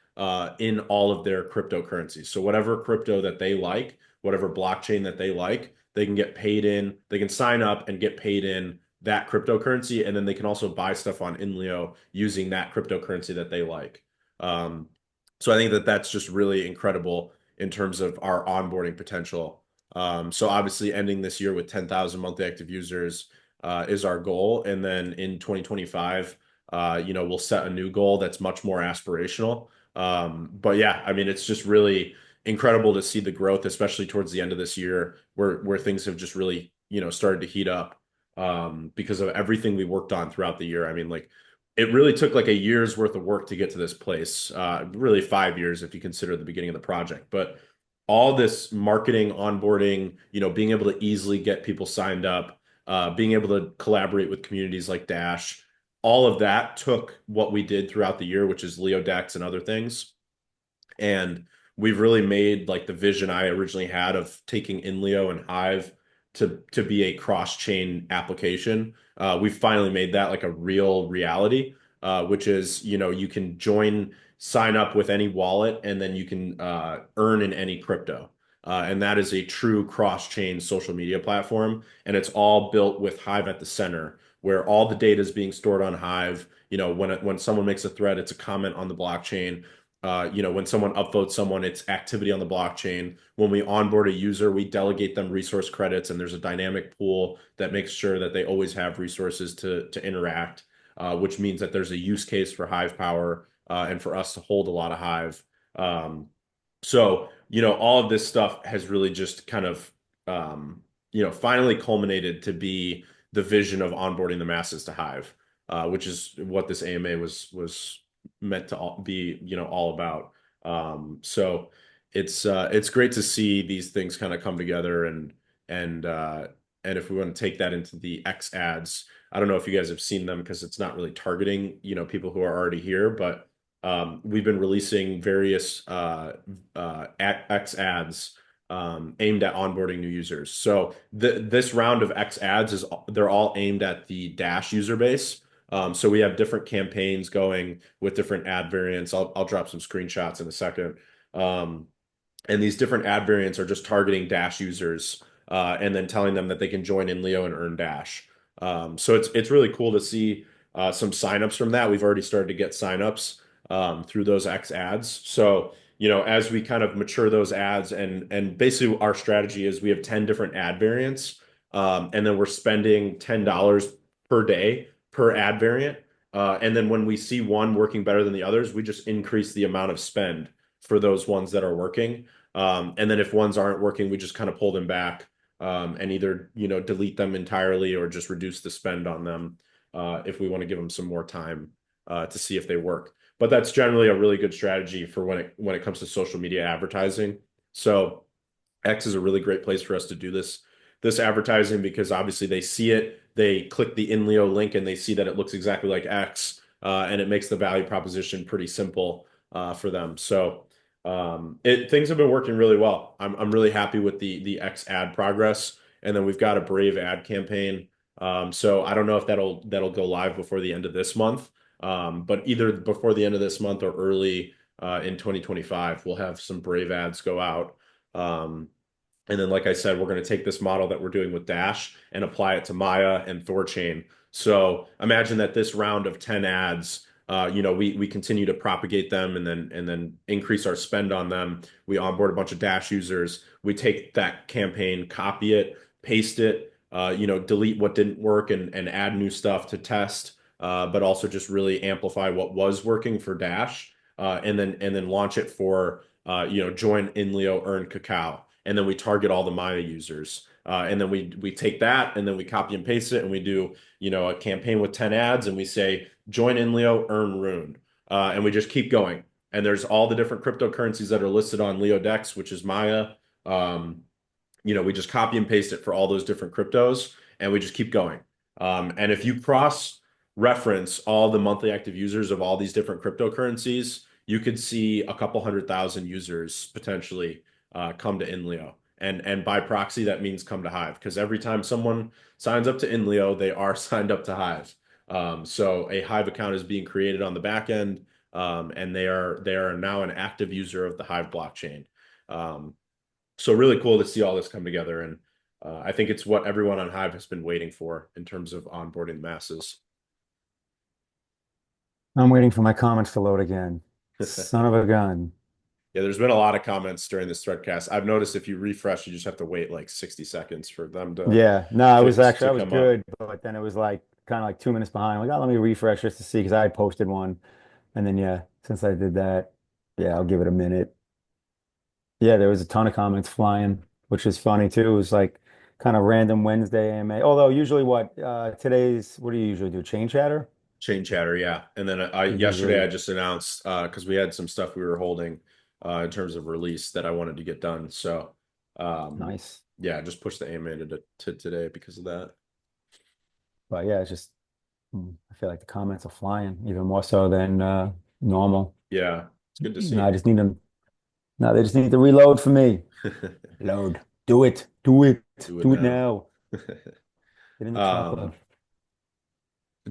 [SPEAKER 2] in all of their cryptocurrencies. So whatever crypto that they like, whatever blockchain that they like, they can get paid in, they can sign up and get paid in that cryptocurrency, and then they can also buy stuff on Inleo using that cryptocurrency that they like. Um, so I think that that's just really incredible in terms of our onboarding potential. So obviously ending this year with 10,000 monthly active users is our goal. And then in 2025, we'll set a new goal that's much more aspirational. But yeah, I mean, it's just really incredible to see the growth, especially towards the end of this year, where things have just really, started to heat up because of everything we worked on throughout the year. I mean, like it really took like a year's worth of work to get to this place. Really 5 years if you consider the beginning of the project. But all this marketing, onboarding, being able to easily get people signed up, being able to collaborate with communities like Dash, all of that took what we did throughout the year, which is Leo Decks and other things. And we've really made like the vision I originally had of taking Inleo and Hive to be a cross-chain application. We've finally made that like a real reality, which is, you can sign up with any wallet, and then you can earn in any crypto. And that is a true cross-chain social media platform. And it's all built with Hive at the center, where all the data is being stored on Hive. When someone makes a thread, it's a comment on the blockchain. When someone upvotes someone, it's activity on the blockchain. When we onboard a user, we delegate them resource credits, and there's a dynamic pool that makes sure that they always have resources to interact, which means that there's a use case for Hive power and for us to hold a lot of Hive. All of this stuff has really just kind of, finally culminated to be the vision of onboarding the masses to Hive, which is what this AMA was meant to be, all about. It's great to see these things kind of come together, and uh, and if we want to take that into the X ads, I don't know if you guys have seen them because it's not really targeting, people who are already here, but we've been releasing various X ads aimed at onboarding new users. So this round of X ads they're all aimed at the Dash user base. So we have different campaigns going with different ad variants. I'll drop some screenshots in a second. And these different ad variants are just targeting Dash users and then telling them that they can join Inleo and earn Dash. So it's really cool to see some signups from that. We've already started to get signups through those X ads. So, as we kind of mature those ads, and basically our strategy is we have 10 different ad variants, and then we're spending $10 per day per ad variant. And then when we see one working better than the others, we just increase the amount of spend for those ones that are working. And then if ones aren't working, we just kind of pull them back and either, delete them entirely or just reduce the spend on them if we want to give them some more time to see if they work. But that's generally a really good strategy for when it comes to social media advertising. So X is a really great place for us to do this advertising because obviously they see it, they click the Inleo link and they see that it looks exactly like X, and it makes the value proposition pretty simple for them. So things have been working really well. I'm really happy with the X ad progress, and then we've got a Brave ad campaign. So I don't know if that'll go live before the end of this month, but either before the end of this month or early in 2025, we'll have some Brave ads go out. And then, like I said, we're going to take this model that we're doing with Dash and apply it to Maya and Thorchain. So imagine that this round of 10 ads, we continue to propagate them and then increase our spend on them. We onboard a bunch of Dash users. We take that campaign, copy it, paste it, delete what didn't work and add new stuff to test, but also just really amplify what was working for Dash, and then launch it for join Inleo, earn cacao, and then we target all the Maya users. And then we take that and then we copy and paste it and we do, a campaign with 10 ads and we say, join Inleo, earn Rune. And we just keep going. And there's all the different cryptocurrencies that are listed on Leo Dex, which is Maya. We just copy and paste it for all those different cryptos and we just keep going. And if you cross reference all the monthly active users of all these different cryptocurrencies, you could see a couple 100,000 users potentially come to Inleo. And by proxy, that means come to Hive because every time someone signs up to Inleo, they are signed up to Hive. So a Hive account is being created on the back end, and they are now an active user of the Hive blockchain. Um, so really cool to see all this come together, and I think it's what everyone on Hive has been waiting for in terms of onboarding masses.
[SPEAKER 1] I'm waiting for my comments to load again. Son of a gun.
[SPEAKER 2] Yeah, there's been a lot of comments during this threadcast. I've noticed if you refresh, you just have to wait like 60 seconds for them
[SPEAKER 1] Yeah, no, it was actually
[SPEAKER 2] to
[SPEAKER 1] I was
[SPEAKER 2] come up.
[SPEAKER 1] good, but then it was like kind of like 2 minutes behind. I'm like, oh, let me refresh just to see because I had posted one, and then yeah, since I did that, yeah, I'll give it a minute. Yeah, there was a ton of comments flying, which is funny too. It was like kind of random Wednesday AMA. Although usually today's what do you usually do? Chain chatter?
[SPEAKER 2] Chain chatter, yeah. And then I yesterday I
[SPEAKER 1] Usually
[SPEAKER 2] just announced because we had some stuff we were holding in terms of release that I wanted to get done. So
[SPEAKER 1] nice.
[SPEAKER 2] yeah, just push the AMA to today because of that.
[SPEAKER 1] But yeah, it's just I feel like the comments are flying even more so than normal.
[SPEAKER 2] Yeah, it's good to
[SPEAKER 1] No, I
[SPEAKER 2] see.
[SPEAKER 1] just need them. No, they just need to reload for me. Load. Do it. Do it.
[SPEAKER 2] Do it
[SPEAKER 1] Do it
[SPEAKER 2] now.
[SPEAKER 1] now. Get in the truck
[SPEAKER 2] Um,
[SPEAKER 1] load.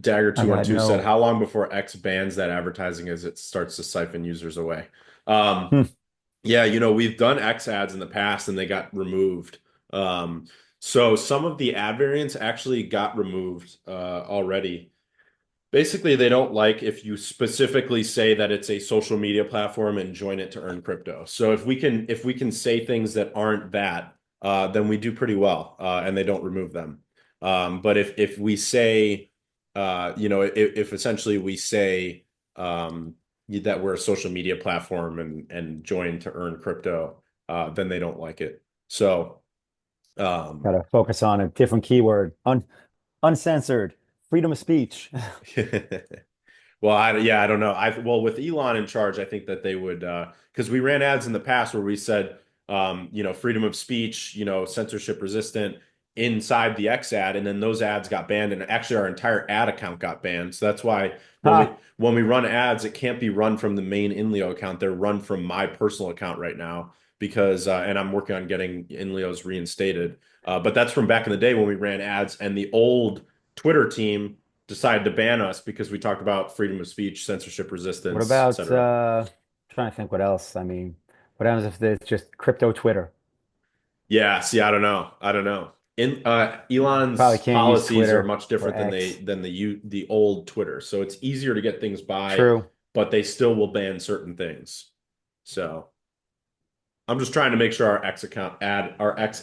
[SPEAKER 2] Dagger
[SPEAKER 1] I got
[SPEAKER 2] 212 said,
[SPEAKER 1] no.
[SPEAKER 2] "How long before X bans that advertising as it starts to siphon users away?" Um,
[SPEAKER 1] Hmm.
[SPEAKER 2] Yeah, we've done X ads in the past and they got removed. Um, so some of the ad variants actually got removed already. Basically, they don't like if you specifically say that it's a social media platform and join it to earn crypto. So if we can say things that aren't that, then we do pretty well, and they don't remove them. But if we say, if essentially we say that we're a social media platform and join to earn crypto, then they don't like it. So um,
[SPEAKER 1] Gotta focus on a different keyword. Uncensored. Freedom of speech.
[SPEAKER 2] Well, yeah, I don't know. Well, with Elon in charge, I think that they would because we ran ads in the past where we said freedom of speech, censorship resistant inside the X ad, and then those ads got banned, and actually our entire ad account got banned. So that's why when we
[SPEAKER 1] Ha!
[SPEAKER 2] when we run ads, it can't be run from the main Inleo account. They're run from my personal account right now because and I'm working on getting Inleos reinstated. But that's from back in the day when we ran ads, and the old Twitter team decided to ban us because we talked about freedom of speech, censorship
[SPEAKER 1] What
[SPEAKER 2] resistance,
[SPEAKER 1] about
[SPEAKER 2] etc.
[SPEAKER 1] trying to think what else? I mean, what happens if it's just crypto Twitter?
[SPEAKER 2] Yeah, see, I don't know. I don't know. In
[SPEAKER 1] Probably
[SPEAKER 2] Elon's
[SPEAKER 1] can't use
[SPEAKER 2] policies are
[SPEAKER 1] Twitter
[SPEAKER 2] much
[SPEAKER 1] or
[SPEAKER 2] different
[SPEAKER 1] X.
[SPEAKER 2] than the old Twitter. So it's easier to get things by,
[SPEAKER 1] True.
[SPEAKER 2] but they still will ban certain things. So I'm just trying to make sure our X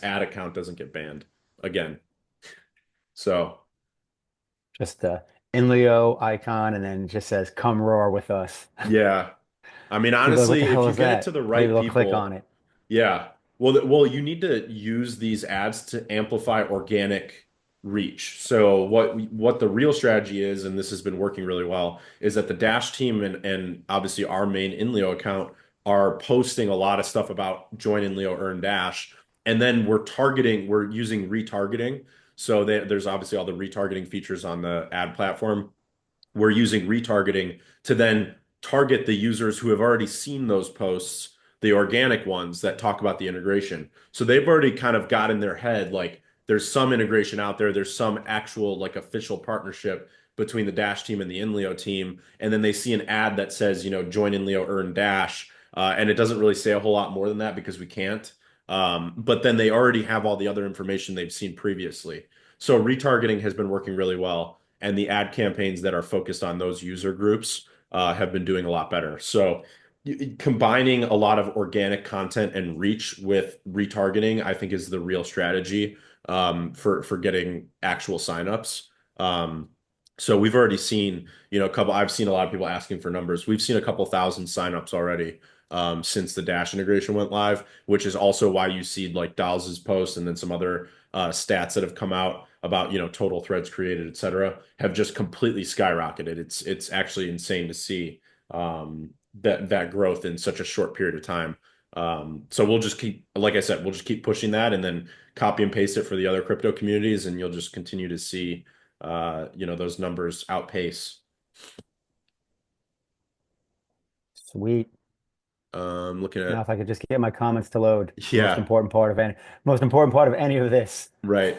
[SPEAKER 2] ad account doesn't get banned again. So
[SPEAKER 1] Just Inleo icon and then it just says come roar with us.
[SPEAKER 2] yeah. I mean,
[SPEAKER 1] People are like, what the
[SPEAKER 2] honestly, if
[SPEAKER 1] hell
[SPEAKER 2] you
[SPEAKER 1] is
[SPEAKER 2] get it to
[SPEAKER 1] that?
[SPEAKER 2] the
[SPEAKER 1] Maybe
[SPEAKER 2] right
[SPEAKER 1] they'll click on
[SPEAKER 2] people,
[SPEAKER 1] it.
[SPEAKER 2] yeah. Well, you need to use these ads to amplify organic reach. So what the real strategy is, and this has been working really well, is that the Dash team and obviously our main Inleo account are posting a lot of stuff about join Inleo, earn Dash, and then we're using retargeting. So there's obviously all the retargeting features on the ad platform. We're using retargeting to then target the users who have already seen those posts, the organic ones that talk about the integration. So they've already kind of got in their head like there's some integration out there, there's some actual like official partnership between the Dash team and the Inleo team, and then they see an ad that says, join Inleo, earn Dash, and it doesn't really say a whole lot more than that because we can't. But then they already have all the other information they've seen previously. So retargeting has been working really well, and the ad campaigns that are focused on those user groups have been doing a lot better. So combining a lot of organic content and reach with retargeting, I think, is the real strategy for getting actual signups. So we've already seen, a couple. I've seen a lot of people asking for numbers. We've seen a couple thousand signups already since the Dash integration went live, which is also why you see like Dawes's post and then some other stats that have come out about total threads created, et cetera, have just completely skyrocketed. It's actually insane to see that growth in such a short period of time. So we'll just keep, like I said, we'll just keep pushing that and then copy and paste it for the other crypto communities, and you'll just continue to see those numbers outpace.
[SPEAKER 1] Sweet.
[SPEAKER 2] Looking
[SPEAKER 1] Now,
[SPEAKER 2] at,
[SPEAKER 1] if I could just get my comments to load,
[SPEAKER 2] yeah,
[SPEAKER 1] most important part of any of this.
[SPEAKER 2] right.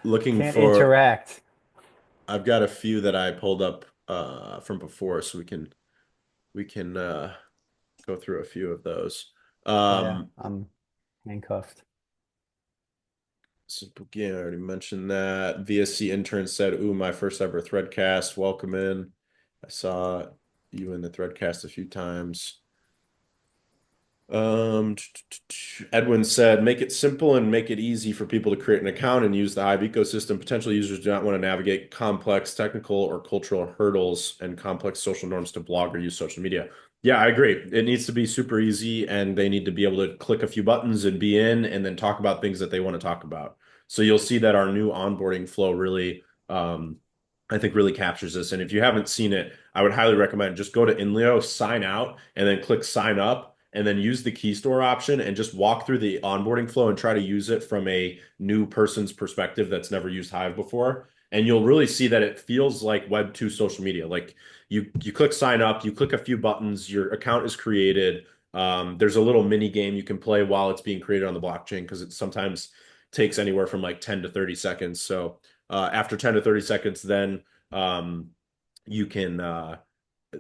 [SPEAKER 2] Looking
[SPEAKER 1] Can't
[SPEAKER 2] for,
[SPEAKER 1] interact.
[SPEAKER 2] I've got a few that I pulled up from before, so we can go through a few of those.
[SPEAKER 1] Yeah,
[SPEAKER 2] Um,
[SPEAKER 1] I'm handcuffed.
[SPEAKER 2] Simple Game, I already mentioned that. VSC intern said, "Ooh, my first ever Threadcast. Welcome in." I saw you in the Threadcast a few times. Edwin said, make it simple and make it easy for people to create an account and use the Hive ecosystem. Potential users do not want to navigate complex technical or cultural hurdles and complex social norms to blog or use social media. Yeah, I agree. It needs to be super easy and they need to be able to click a few buttons and be in and then talk about things that they want to talk about. So you'll see that our new onboarding flow really, I think really captures this. And if you haven't seen it, I would highly recommend just go to Inleo, sign out, and then click sign up and then use the key store option and just walk through the onboarding flow and try to use it from a new person's perspective that's never used Hive before. And you'll really see that it feels like Web 2 social media. Like you click sign up, you click a few buttons, your account is created. There's a little mini game you can play while it's being created on the blockchain because it sometimes takes anywhere from like 10 to 30 seconds. So after 10 to 30 seconds, then you can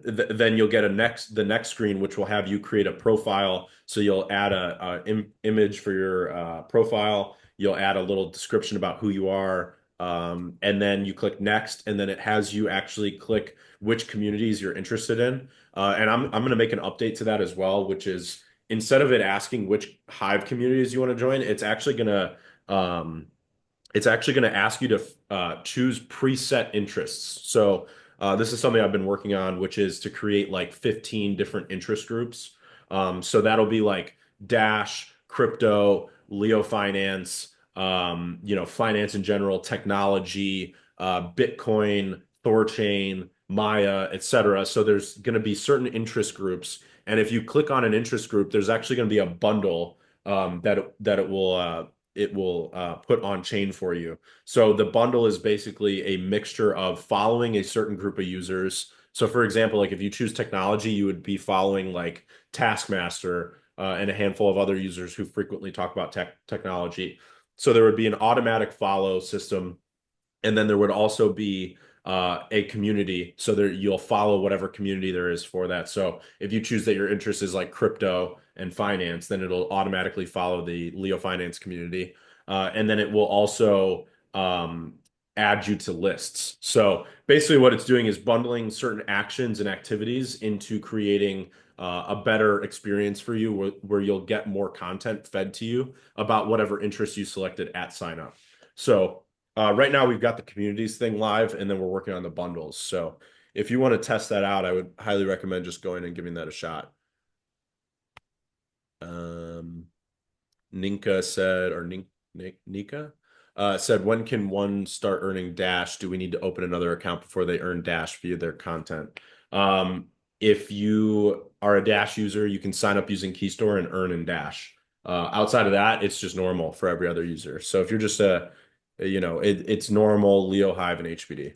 [SPEAKER 2] then you'll get the next screen, which will have you create a profile. So you'll add a image for your profile. You'll add a little description about who you are, and then you click next, and then it has you actually click which communities you're interested in. And I'm going to make an update to that as well, which is instead of it asking which Hive communities you want to join, um, it's actually going to ask you to choose preset interests. So this is something I've been working on, which is to create like 15 different interest groups. So that'll be like Dash, crypto, Leo finance, finance in general, technology, Bitcoin, Thorchain, Maya, etc. So there's going to be certain interest groups, and if you click on an interest group, there's actually going to be a bundle that it will put on chain for you. So the bundle is basically a mixture of following a certain group of users. So for example, like if you choose technology, you would be following like Taskmaster and a handful of other users who frequently talk about technology. So there would be an automatic follow system, and then there would also be a community. So there you'll follow whatever community there is for that. So if you choose that your interest is like crypto and finance, then it'll automatically follow the Leo finance community. And then it will also add you to lists. So basically what it's doing is bundling certain actions and activities into creating a better experience for you where you'll get more content fed to you about whatever interest you selected at sign up. So right now, we've got the communities thing live, and then we're working on the bundles. So if you want to test that out, I would highly recommend just going and giving that a shot. Um, Ninka said, or Nika said, when can one start earning Dash? Do we need to open another account before they earn Dash via their content? Um, if you are a Dash user, you can sign up using Keystore and earn in Dash. Outside of that, it's just normal for every other user. So if you're just it's normal Leo Hive and HBD.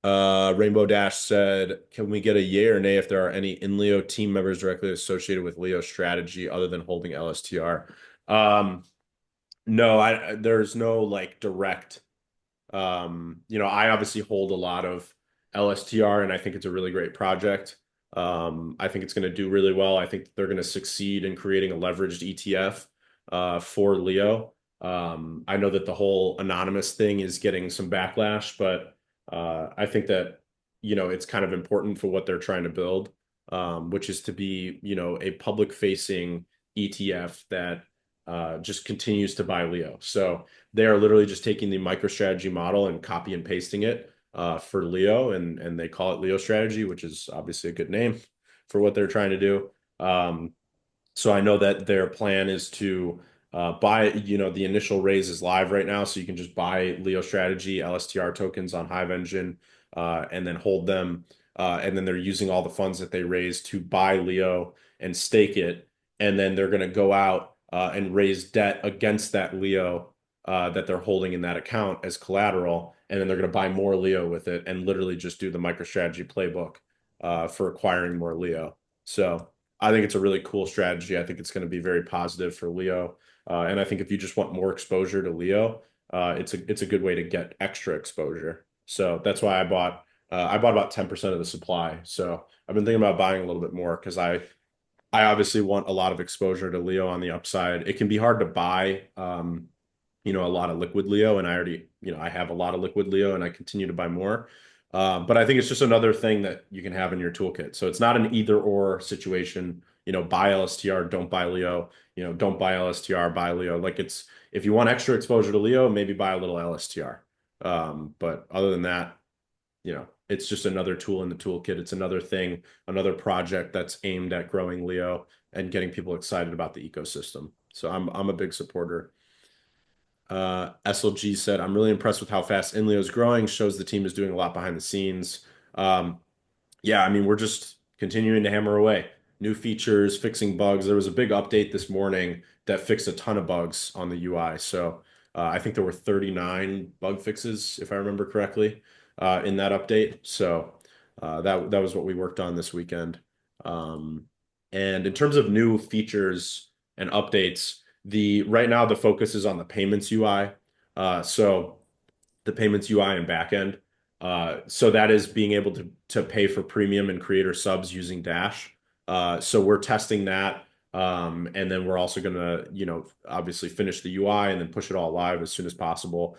[SPEAKER 2] Rainbow Dash said, can we get a yay or nay if there are any Inleo team members directly associated with Leo strategy other than holding LSTR? No, there's no like direct I obviously hold a lot of LSTR and I think it's a really great project. I think it's going to do really well. I think they're going to succeed in creating a leveraged ETF for Leo. I know that the whole anonymous thing is getting some backlash, but I think that it's kind of important for what they're trying to build, which is to be a public facing ETF that just continues to buy Leo. So they are literally just taking the MicroStrategy model and copy and pasting it for Leo, and they call it Leo Strategy, which is obviously a good name for what they're trying to do. So I know that their plan is to buy, the initial raise is live right now, so you can just buy Leo Strategy LSTR tokens on Hive Engine and then hold them. And then they're using all the funds that they raise to buy Leo and stake it. And then they're going to go out and raise debt against that Leo that they're holding in that account as collateral. And then they're going to buy more Leo with it and literally just do the MicroStrategy playbook for acquiring more Leo. So I think it's a really cool strategy. I think it's going to be very positive for Leo. And I think if you just want more exposure to Leo, it's a good way to get extra exposure. So that's why I bought about 10% of the supply. So I've been thinking about buying a little bit more because I obviously want a lot of exposure to Leo on the upside. It can be hard to buy a lot of liquid Leo, and I already, I have a lot of liquid Leo, and I continue to buy more. But I think it's just another thing that you can have in your toolkit. So it's not an either or situation. Buy LSTR, don't buy Leo. Don't buy LSTR, buy Leo. Like if you want extra exposure to Leo, maybe buy a little LSTR. But other than that, it's just another tool in the toolkit. It's another thing, another project that's aimed at growing Leo and getting people excited about the ecosystem. So I'm a big supporter. SLG said, I'm really impressed with how fast Inleo is growing. Shows the team is doing a lot behind the scenes. Yeah, I mean, we're just continuing to hammer away. New features, fixing bugs. There was a big update this morning that fixed a ton of bugs on the UI. So I think there were 39 bug fixes, if I remember correctly, in that update. So that was what we worked on this weekend. Um, and in terms of new features and updates, the right now the focus is on the payments UI. So the payments UI and backend. So that is being able to pay for premium and creator subs using Dash. So we're testing that. And then we're also gonna, obviously finish the UI and then push it all live as soon as possible.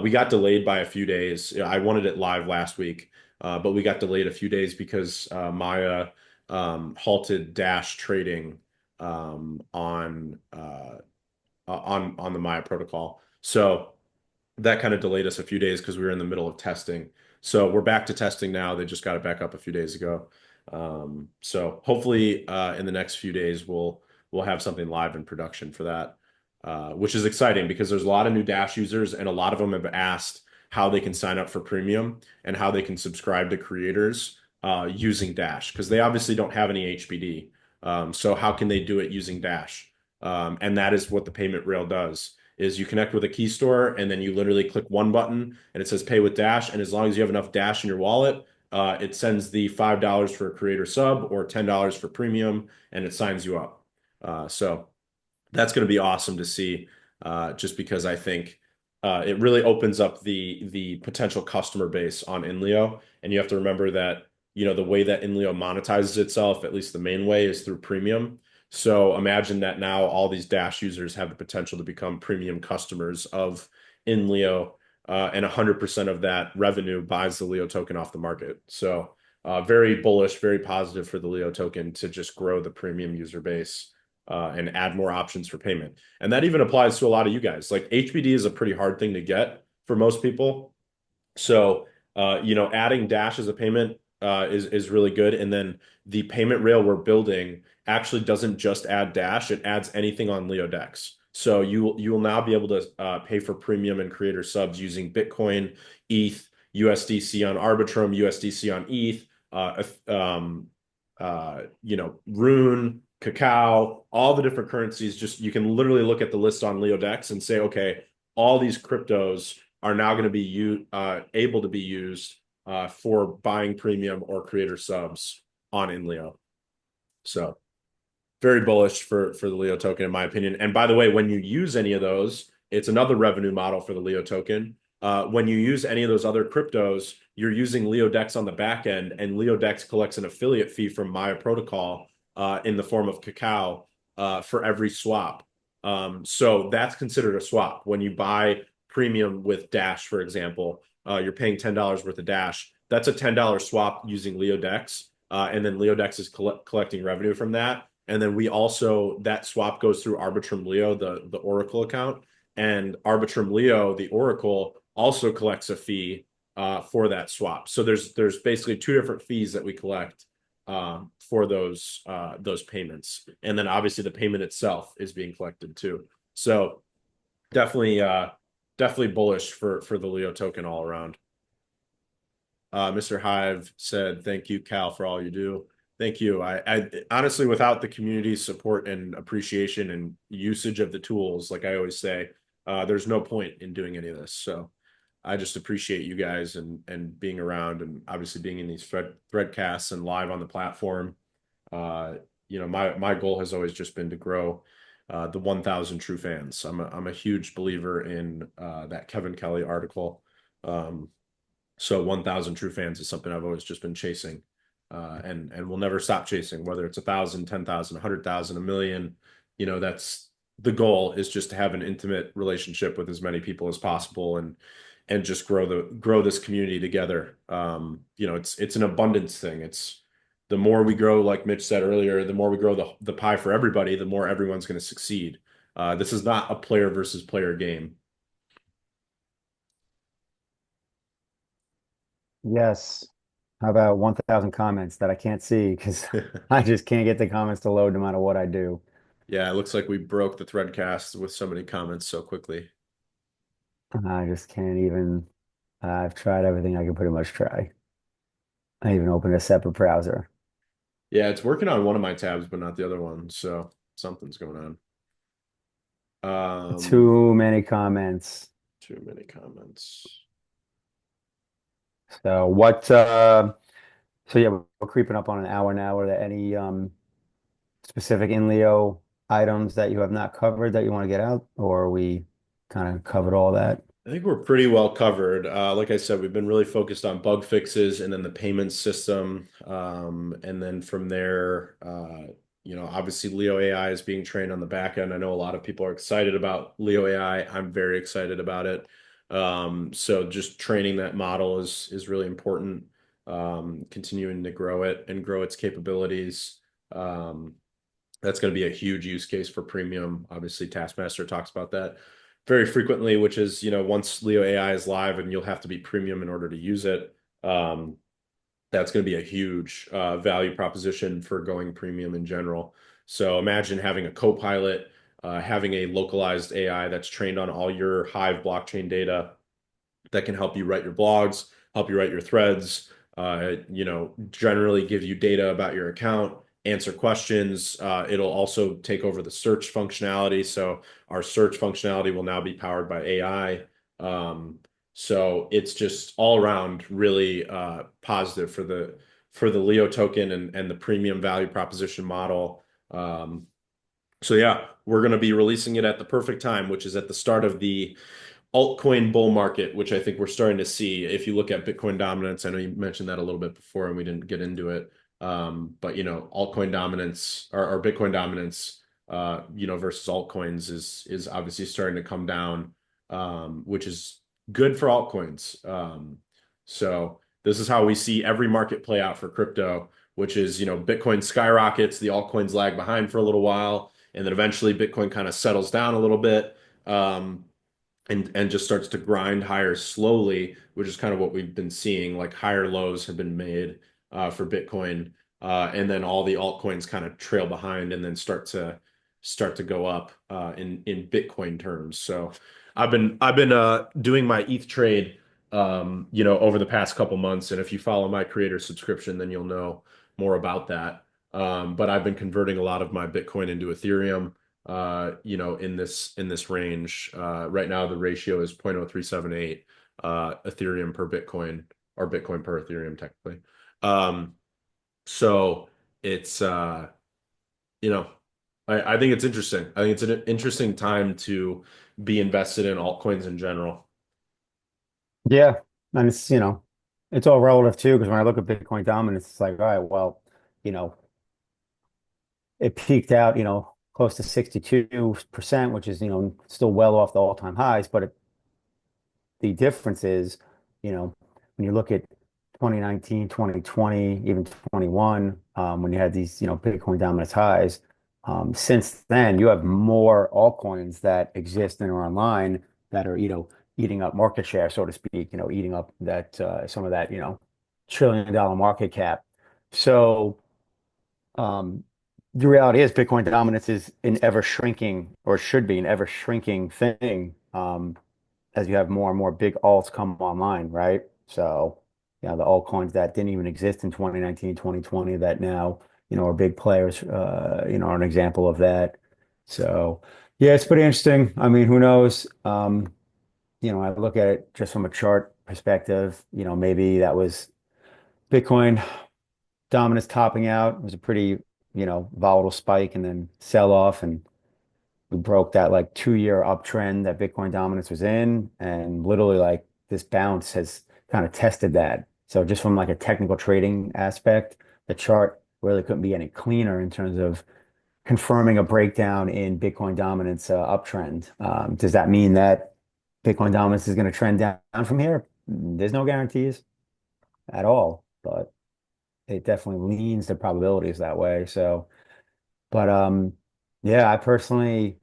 [SPEAKER 2] We got delayed by a few days. I wanted it live last week, but we got delayed a few days because Maya halted Dash trading on the Maya protocol. So that kind of delayed us a few days because we were in the middle of testing. So we're back to testing now. They just got it back up a few days ago. So hopefully in the next few days we'll have something live in production for that, which is exciting because there's a lot of new Dash users and a lot of them have asked how they can sign up for premium and how they can subscribe to creators using Dash because they obviously don't have any HBD. So how can they do it using Dash? And that is what the payment rail does is you connect with a key store and then you literally click one button and it says pay with Dash. And as long as you have enough Dash in your wallet, it sends the $5 for a creator sub or $10 for premium and it signs you up. So that's going to be awesome to see just because I think it really opens up the potential customer base on Inleo. And you have to remember that, the way that Inleo monetizes itself, at least the main way, is through premium. So imagine that now all these Dash users have the potential to become premium customers of Inleo, and 100% of that revenue buys the Leo token off the market. So very bullish, very positive for the Leo token to just grow the premium user base and add more options for payment. And that even applies to a lot of you guys. Like HBD is a pretty hard thing to get for most people. So, adding Dash as a payment is really good. And then the payment rail we're building actually doesn't just add Dash; it adds anything on Leodex. So you will now be able to pay for premium and creator subs using Bitcoin, ETH, USDC on Arbitrum, USDC on ETH, Rune, Cacao, all the different currencies. Just you can literally look at the list on Leodex and say, okay, all these cryptos are now going to be able to be used for buying premium or creator subs on Inleo. So very bullish for the Leo token, in my opinion. And by the way, when you use any of those, it's another revenue model for the Leo token. When you use any of those other cryptos, you're using Leodex on the back end, and Leodex collects an affiliate fee from Maya Protocol in the form of Cacao for every swap. So that's considered a swap. When you buy premium with Dash, for example, you're paying $10 worth of Dash. That's a $10 swap using Leodex, and then Leodex is collecting revenue from that. And then we also, that swap goes through Arbitrum Leo, the Oracle account. And Arbitrum Leo, the Oracle, also collects a fee for that swap. So there's basically two different fees that we collect for those payments. And then obviously the payment itself is being collected too. So definitely bullish for the Leo token all around. Mr. Hive said, thank you, Cal, for all you do. Thank you. I honestly, without the community support and appreciation and usage of the tools, like I always say, there's no point in doing any of this. So I just appreciate you guys and being around and obviously being in these thread casts and live on the platform. Uh, my goal has always just been to grow the 1,000 true fans. I'm a huge believer in that Kevin Kelly article. Um, so 1,000 true fans is something I've always just been chasing, and will never stop chasing. Whether it's 1,000, 10,000, 100,000, a million, that's the goal is just to have an intimate relationship with as many people as possible, and just grow this community together. It's an abundance thing. It's the more we grow, like Mitch said earlier, the more we grow the pie for everybody, the more everyone's going to succeed. This is not a player versus player game.
[SPEAKER 1] Yes. How about 1,000 comments that I can't see because I just can't get the comments to load no matter what I do.
[SPEAKER 2] Yeah, it looks like we broke the threadcast with so many comments so quickly.
[SPEAKER 1] I just can't even. I've tried everything I can pretty much try. I even opened a separate browser.
[SPEAKER 2] Yeah, it's working on one of my tabs, but not the other one. So something's going on.
[SPEAKER 1] Too many comments.
[SPEAKER 2] Too many comments.
[SPEAKER 1] So so yeah, we're creeping up on an hour now. Are there any specific Inleo items that you have not covered that you want to get out, or we kind of covered all that?
[SPEAKER 2] I think we're pretty well covered. Like I said, we've been really focused on bug fixes and then the payment system. And then from there, obviously Leo AI is being trained on the back end. I know a lot of people are excited about Leo AI. I'm very excited about it. So just training that model is really important. Continuing to grow it and grow its capabilities. Um, that's going to be a huge use case for premium. Obviously, Taskmaster talks about that very frequently, which is, once Leo AI is live and you'll have to be premium in order to use it. Um, that's going to be a huge value proposition for going premium in general. So imagine having a co-pilot, having a localized AI that's trained on all your Hive blockchain data that can help you write your blogs, help you write your threads, generally give you data about your account, answer questions. It'll also take over the search functionality. So our search functionality will now be powered by AI. So it's just all around really positive for the Leo token and the premium value proposition model. So yeah, we're going to be releasing it at the perfect time, which is at the start of the altcoin bull market, which I think we're starting to see. If you look at Bitcoin dominance, I know you mentioned that a little bit before and we didn't get into it. But altcoin dominance or Bitcoin dominance, versus altcoins is obviously starting to come down, which is good for altcoins. So this is how we see every market play out for crypto, which is, Bitcoin skyrockets, the altcoins lag behind for a little while, and then eventually Bitcoin kind of settles down a little bit. And just starts to grind higher slowly, which is kind of what we've been seeing. Like higher lows have been made for Bitcoin, and then all the altcoins kind of trail behind and then start to go up in Bitcoin terms. So I've been doing my ETH trade, over the past couple months, and if you follow my creator subscription, then you'll know more about that. But I've been converting a lot of my Bitcoin into Ethereum in this range. Right now, the ratio is 0.0378 Ethereum per Bitcoin or Bitcoin per Ethereum, technically. So it's, you know, I think it's interesting. I think it's an interesting time to be invested in altcoins in general.
[SPEAKER 1] Yeah, and it's all relative too because when I look at Bitcoin dominance, it's like, all right, well, you know, it peaked out, close to 62%, which is, still well off the all-time highs, but the difference is, when you look at 2019, 2020, even 21, when you had these, Bitcoin dominance highs, since then you have more altcoins that exist and are online that are, eating up market share, so to speak, eating up that some of that, $1 trillion market cap. So the reality is Bitcoin dominance is an ever shrinking or should be an ever shrinking thing. As you have more and more big alts come online, right? So, the altcoins that didn't even exist in 2019, 2020 that now, are big players, are an example of that. So, yeah, it's pretty interesting. I mean, who knows? I look at it just from a chart perspective, maybe that was Bitcoin dominance topping out. It was a pretty volatile spike and then sell off, and we broke that like 2 year uptrend that Bitcoin dominance was in, and literally like this bounce has kind of tested that. So just from like a technical trading aspect, the chart really couldn't be any cleaner in terms of confirming a breakdown in Bitcoin dominance uptrend. Does that mean that Bitcoin dominance is going to trend down from here? There's no guarantees at all, but it definitely leans the probabilities that way. So, but yeah, I personally,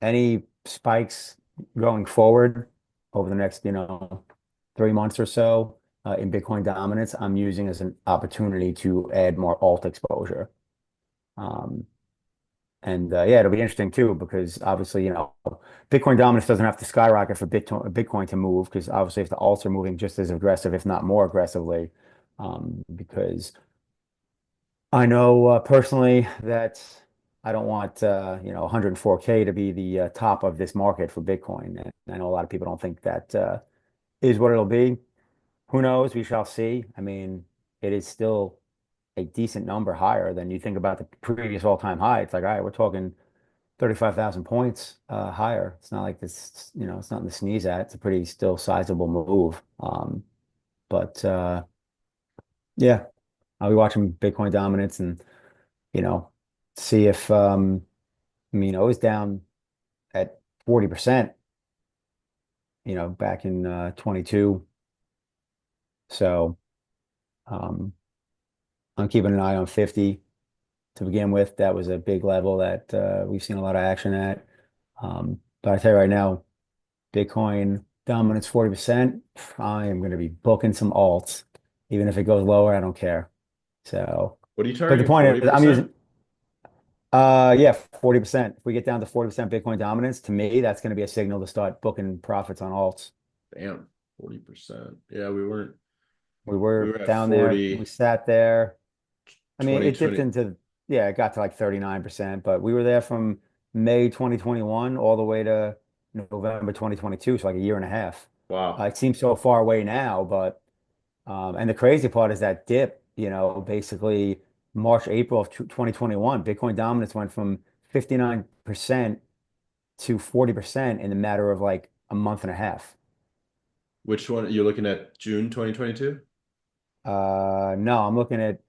[SPEAKER 1] any spikes going forward over the next, 3 months or so in Bitcoin dominance, I'm using as an opportunity to add more alt exposure. Um, And yeah, it'll be interesting too because obviously, Bitcoin dominance doesn't have to skyrocket for Bitcoin to move because obviously if the alts are moving just as aggressive, if not more aggressively, because I know personally that I don't want 104K to be the top of this market for Bitcoin. And I know a lot of people don't think that is what it'll be. Who knows? We shall see. I mean, it is still a decent number higher than you think about the previous all-time high. It's like, all right, we're talking 35,000 points higher. It's not like this, it's nothing to sneeze at. It's a pretty still sizable move. But yeah, I'll be watching Bitcoin dominance and, you know, see if, it was down at 40%, back in 22. So um, I'm keeping an eye on 50 to begin with. That was a big level that we've seen a lot of action at. But I tell you right now, Bitcoin dominance 40%. I am going to be booking some alts. Even if it goes lower, I don't care. So,
[SPEAKER 2] What are you
[SPEAKER 1] but the
[SPEAKER 2] targeting?
[SPEAKER 1] point is, I'm
[SPEAKER 2] 40%?
[SPEAKER 1] using, yeah, 40%. If we get down to 40% Bitcoin dominance, to me, that's going to be a signal to start booking profits on alts.
[SPEAKER 2] Damn, 40%. Yeah,
[SPEAKER 1] We
[SPEAKER 2] we
[SPEAKER 1] were
[SPEAKER 2] were at
[SPEAKER 1] down there, we
[SPEAKER 2] 40,
[SPEAKER 1] sat there. I mean, it dipped
[SPEAKER 2] 2020.
[SPEAKER 1] into, yeah, it got to like 39%, but we were there from May 2021 all the way to November 2022, so like a year and a half.
[SPEAKER 2] Wow.
[SPEAKER 1] It seems so far away now, but and the crazy part is that dip, basically March, April of 2021, Bitcoin dominance went from 59% to 40% in the matter of like a month and a half.
[SPEAKER 2] Which one? You're looking at June 2022?
[SPEAKER 1] No, I'm looking at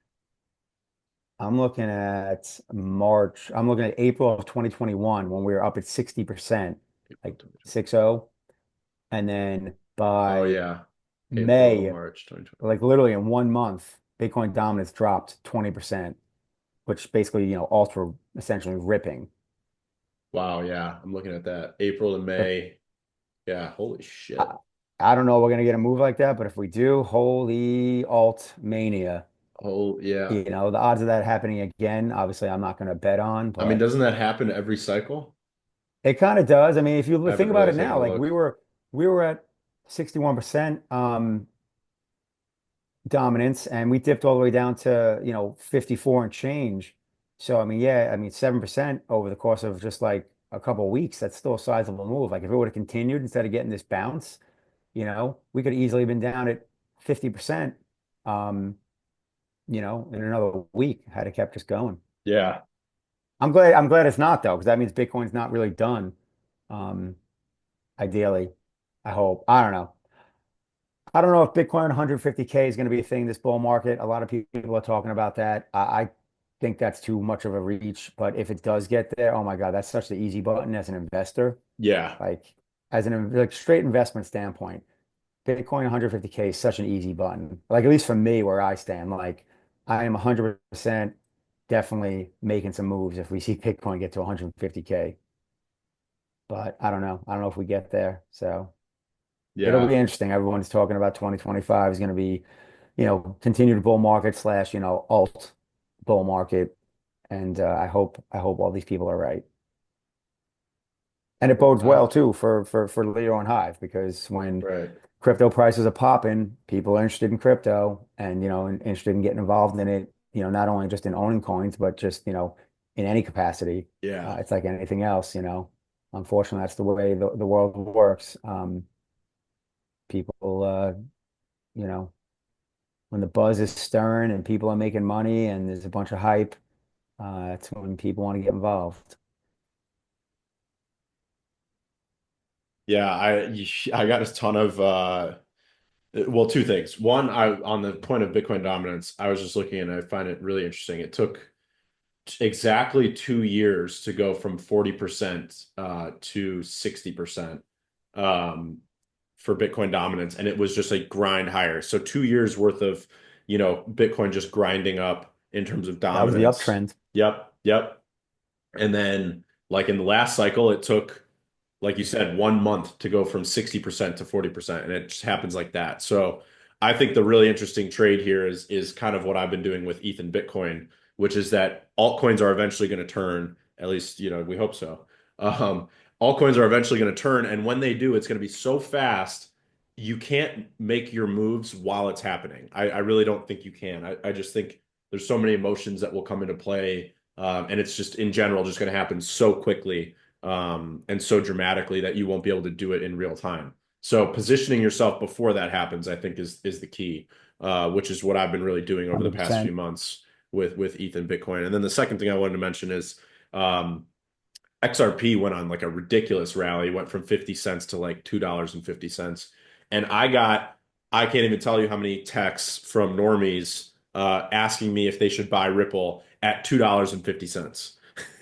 [SPEAKER 1] March. I'm looking at April of 2021 when we were up at 60%,
[SPEAKER 2] April
[SPEAKER 1] like
[SPEAKER 2] 2020.
[SPEAKER 1] 6-0. And then
[SPEAKER 2] Oh
[SPEAKER 1] by
[SPEAKER 2] yeah. April to
[SPEAKER 1] May,
[SPEAKER 2] March 2020.
[SPEAKER 1] like literally in 1 month, Bitcoin dominance dropped 20%, which basically, alts were essentially ripping.
[SPEAKER 2] Wow, yeah. I'm looking at that. April to
[SPEAKER 1] If
[SPEAKER 2] May. Yeah, holy
[SPEAKER 1] I,
[SPEAKER 2] shit.
[SPEAKER 1] I don't know if we're gonna get a move like that, but if we do, holy alt mania.
[SPEAKER 2] Oh, yeah.
[SPEAKER 1] The odds of that happening again, obviously I'm not gonna bet on,
[SPEAKER 2] I mean,
[SPEAKER 1] but
[SPEAKER 2] doesn't that happen every cycle?
[SPEAKER 1] it kind of does. I mean, if you
[SPEAKER 2] I
[SPEAKER 1] think
[SPEAKER 2] haven't
[SPEAKER 1] about
[SPEAKER 2] really
[SPEAKER 1] it
[SPEAKER 2] taken
[SPEAKER 1] now,
[SPEAKER 2] a
[SPEAKER 1] like
[SPEAKER 2] look.
[SPEAKER 1] we were at 61% dominance and we dipped all the way down to, 54 and change. So I mean, yeah, I mean 7% over the course of just like a couple of weeks, that's still a sizable move. Like if it would have continued instead of getting this bounce, we could have easily been down at 50%, um, in another week had it kept just going.
[SPEAKER 2] Yeah.
[SPEAKER 1] I'm glad it's not though, because that means Bitcoin's not really done. Um, ideally, I hope. I don't know. I don't know if Bitcoin 150K is going to be a thing this bull market. A lot of people are talking about that. I think that's too much of a reach, but if it does get there, oh my God, that's such the easy button as an investor.
[SPEAKER 2] Yeah.
[SPEAKER 1] Like as an like straight investment standpoint, Bitcoin 150K is such an easy button. Like at least for me where I stand, like I am 100% definitely making some moves if we see Bitcoin get to 150K. But I don't know. I don't know if we get there. So it'll be
[SPEAKER 2] Yeah.
[SPEAKER 1] interesting. Everyone's talking about 2025 is going to be, continued bull market slash, alt bull market. And I hope all these people are right. And it bodes well
[SPEAKER 2] Wow.
[SPEAKER 1] too for Leo and Hive because when
[SPEAKER 2] Right.
[SPEAKER 1] crypto prices are popping, people are interested in crypto and, and interested in getting involved in it, not only just in owning coins, but just, in any capacity.
[SPEAKER 2] Yeah.
[SPEAKER 1] It's like anything else, Unfortunately, that's the way the world works. People, you know, when the buzz is stirring and people are making money and there's a bunch of hype, That's when people want to get involved.
[SPEAKER 2] Yeah, I got a ton of well, two things. One, I on the point of Bitcoin dominance, I was just looking and I find it really interesting. It took exactly 2 years to go from 40% to 60% um, for Bitcoin dominance, and it was just a grind higher. So 2 years worth of, Bitcoin just grinding up in terms of
[SPEAKER 1] That was the
[SPEAKER 2] dominance.
[SPEAKER 1] uptrend.
[SPEAKER 2] Yep, yep. And then, like in the last cycle, it took, like you said, 1 month to go from 60% to 40%. And it just happens like that. So I think the really interesting trade here is kind of what I've been doing with ETH and Bitcoin, which is that altcoins are eventually going to turn, at least, we hope so. Um, Altcoins are eventually going to turn. And when they do, it's going to be so fast, you can't make your moves while it's happening. I really don't think you can. I just think there's so many emotions that will come into play. And it's just in general just going to happen so quickly and so dramatically that you won't be able to do it in real time. So positioning yourself before that happens, I think, is the key, which is what I've been really doing over the past few
[SPEAKER 1] 100%.
[SPEAKER 2] months with ETH and Bitcoin. And then the second thing I wanted to mention is um, XRP went on like a ridiculous rally, went from 50 cents to like $2.50. And I can't even tell you how many texts from normies asking me if they should buy Ripple at $2.50.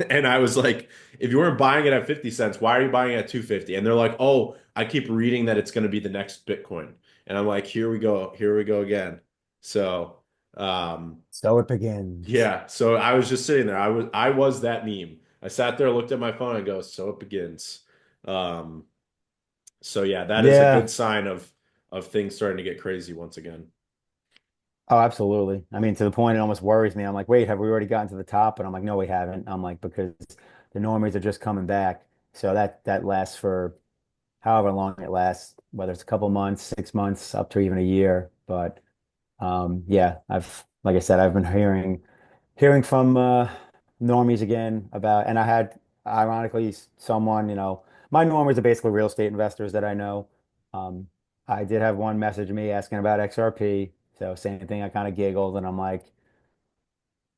[SPEAKER 2] And I was like, if you weren't buying it at 50 cents, why are you buying it at 250? And they're like, oh, I keep reading that it's going to be the next Bitcoin. And I'm like, here we go again. So, um,
[SPEAKER 1] So it begins.
[SPEAKER 2] yeah, so I was just sitting there. I was that meme. I sat there, looked at my phone, and go, so it begins. Um, so yeah, that is a good
[SPEAKER 1] Yeah.
[SPEAKER 2] sign of things starting to get crazy once again.
[SPEAKER 1] Oh, absolutely. I mean, to the point it almost worries me. I'm like, wait, have we already gotten to the top? And I'm like, no, we haven't. I'm like, because the normies are just coming back. So that lasts for however long it lasts, whether it's a couple months, 6 months, up to even a year. But yeah, like I said, I've been hearing from normies again about, and I had ironically someone, my normies are basically real estate investors that I know. Um, I did have one message me asking about XRP. So same thing, I kind of giggled and I'm like,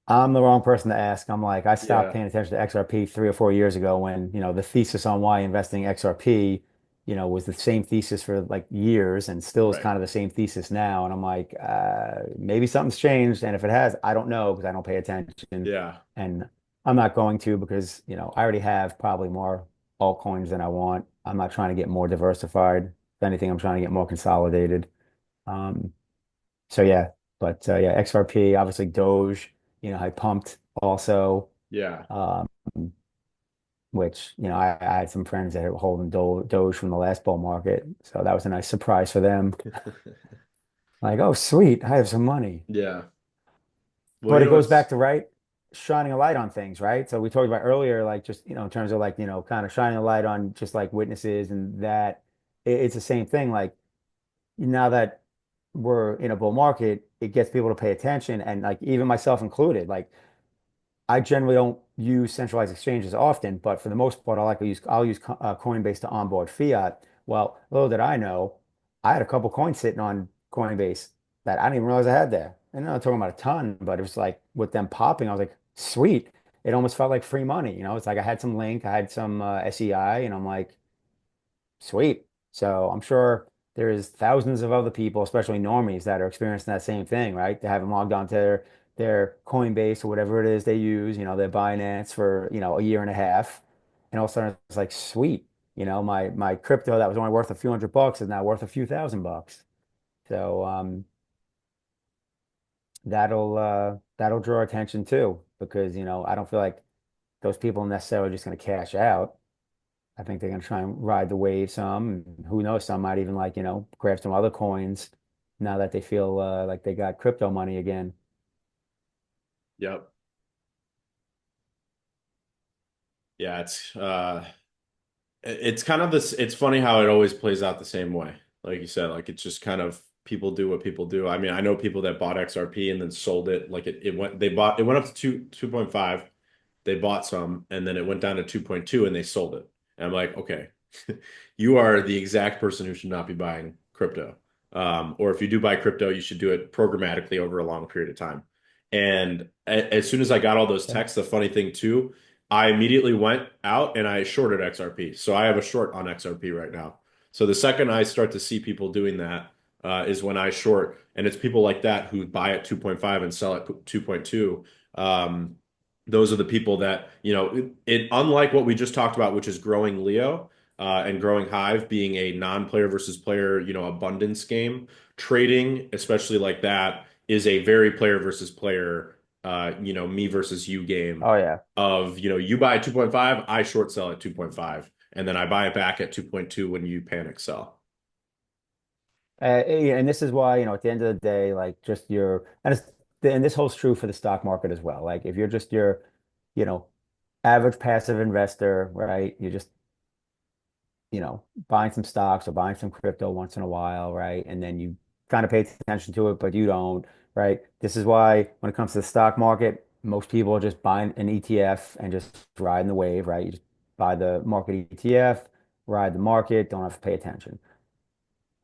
[SPEAKER 1] I'm the wrong person to ask. I'm like, I stopped
[SPEAKER 2] Yeah,
[SPEAKER 1] paying attention to XRP 3 or 4 years ago when, the thesis on why investing in XRP, was the same thesis for like years and still is
[SPEAKER 2] right.
[SPEAKER 1] kind of the same thesis now. And I'm like, maybe something's changed. And if it has, I don't know because I don't pay attention.
[SPEAKER 2] Yeah,
[SPEAKER 1] And I'm not going to because, I already have probably more altcoins than I want. I'm not trying to get more diversified. If anything, I'm trying to get more consolidated. Um, so yeah, but yeah, XRP, obviously Doge, I pumped also,
[SPEAKER 2] yeah,
[SPEAKER 1] um, which, I had some friends that were holding Doge from the last bull market. So that was a nice surprise for them. Like, oh, sweet, I have some money.
[SPEAKER 2] yeah. Well,
[SPEAKER 1] But it goes back to, right, shining a light on things, right? So we talked about earlier, like just, in terms of like, kind of shining a light on just like witnesses and that it's the same thing. Like now that we're in a bull market, it gets people to pay attention and like even myself included, like I generally don't use centralized exchanges often, but for the most part, I'll use Coinbase to onboard fiat. Well, little did I know, I had a couple coins sitting on Coinbase that I didn't even realize I had there. And I'm not talking about a ton, but it was like with them popping, I was like, sweet. It almost felt like free money. It's like I had some Link, I had some SEI, and I'm like, sweet. So I'm sure there's thousands of other people, especially normies, that are experiencing that same thing, right? They haven't logged on to their Coinbase or whatever it is they use, their Binance for, a year and a half. And all of a sudden it's like, sweet, my crypto that was only worth a few $100 is now worth a few $1,000. So that'll draw attention too, because, I don't feel like those people necessarily just going to cash out. I think they're going to try and ride the wave some. And who knows, some might even like, grab some other coins now that they feel like they got crypto money again.
[SPEAKER 2] yep. Yeah, it's kind of this, it's funny how it always plays out the same way. Like you said, like it's just kind of people do what people do. I mean, I know people that bought XRP and then sold it. Like it went up to 2.5. They bought some and then it went down to 2.2 and they sold it. And I'm like, okay, you are the exact person who should not be buying crypto. Or if you do buy crypto, you should do it programmatically over a long period of time. And as soon as I got all those
[SPEAKER 1] Okay.
[SPEAKER 2] texts, the funny thing too, I immediately went out and I shorted XRP. So I have a short on XRP right now. So the second I start to see people doing that is when I short, and it's people like that who buy at 2.5 and sell at 2.2. Um, those are the people that, unlike what we just talked about, which is growing Leo and growing Hive being a non-player versus player, abundance game, trading, especially like that, is a very player versus player, me versus you game
[SPEAKER 1] Oh yeah.
[SPEAKER 2] of, you buy at 2.5, I short sell at 2.5, and then I buy it back at 2.2 when you panic sell.
[SPEAKER 1] Yeah, and this is why, at the end of the day, like just your, and this holds true for the stock market as well. Like if you're just your, you know, average passive investor, right? You're just, buying some stocks or buying some crypto once in a while, right? And then you kind of pay attention to it, but you don't, right? This is why when it comes to the stock market, most people are just buying an ETF and just riding the wave, right? You just buy the market ETF, ride the market, don't have to pay attention.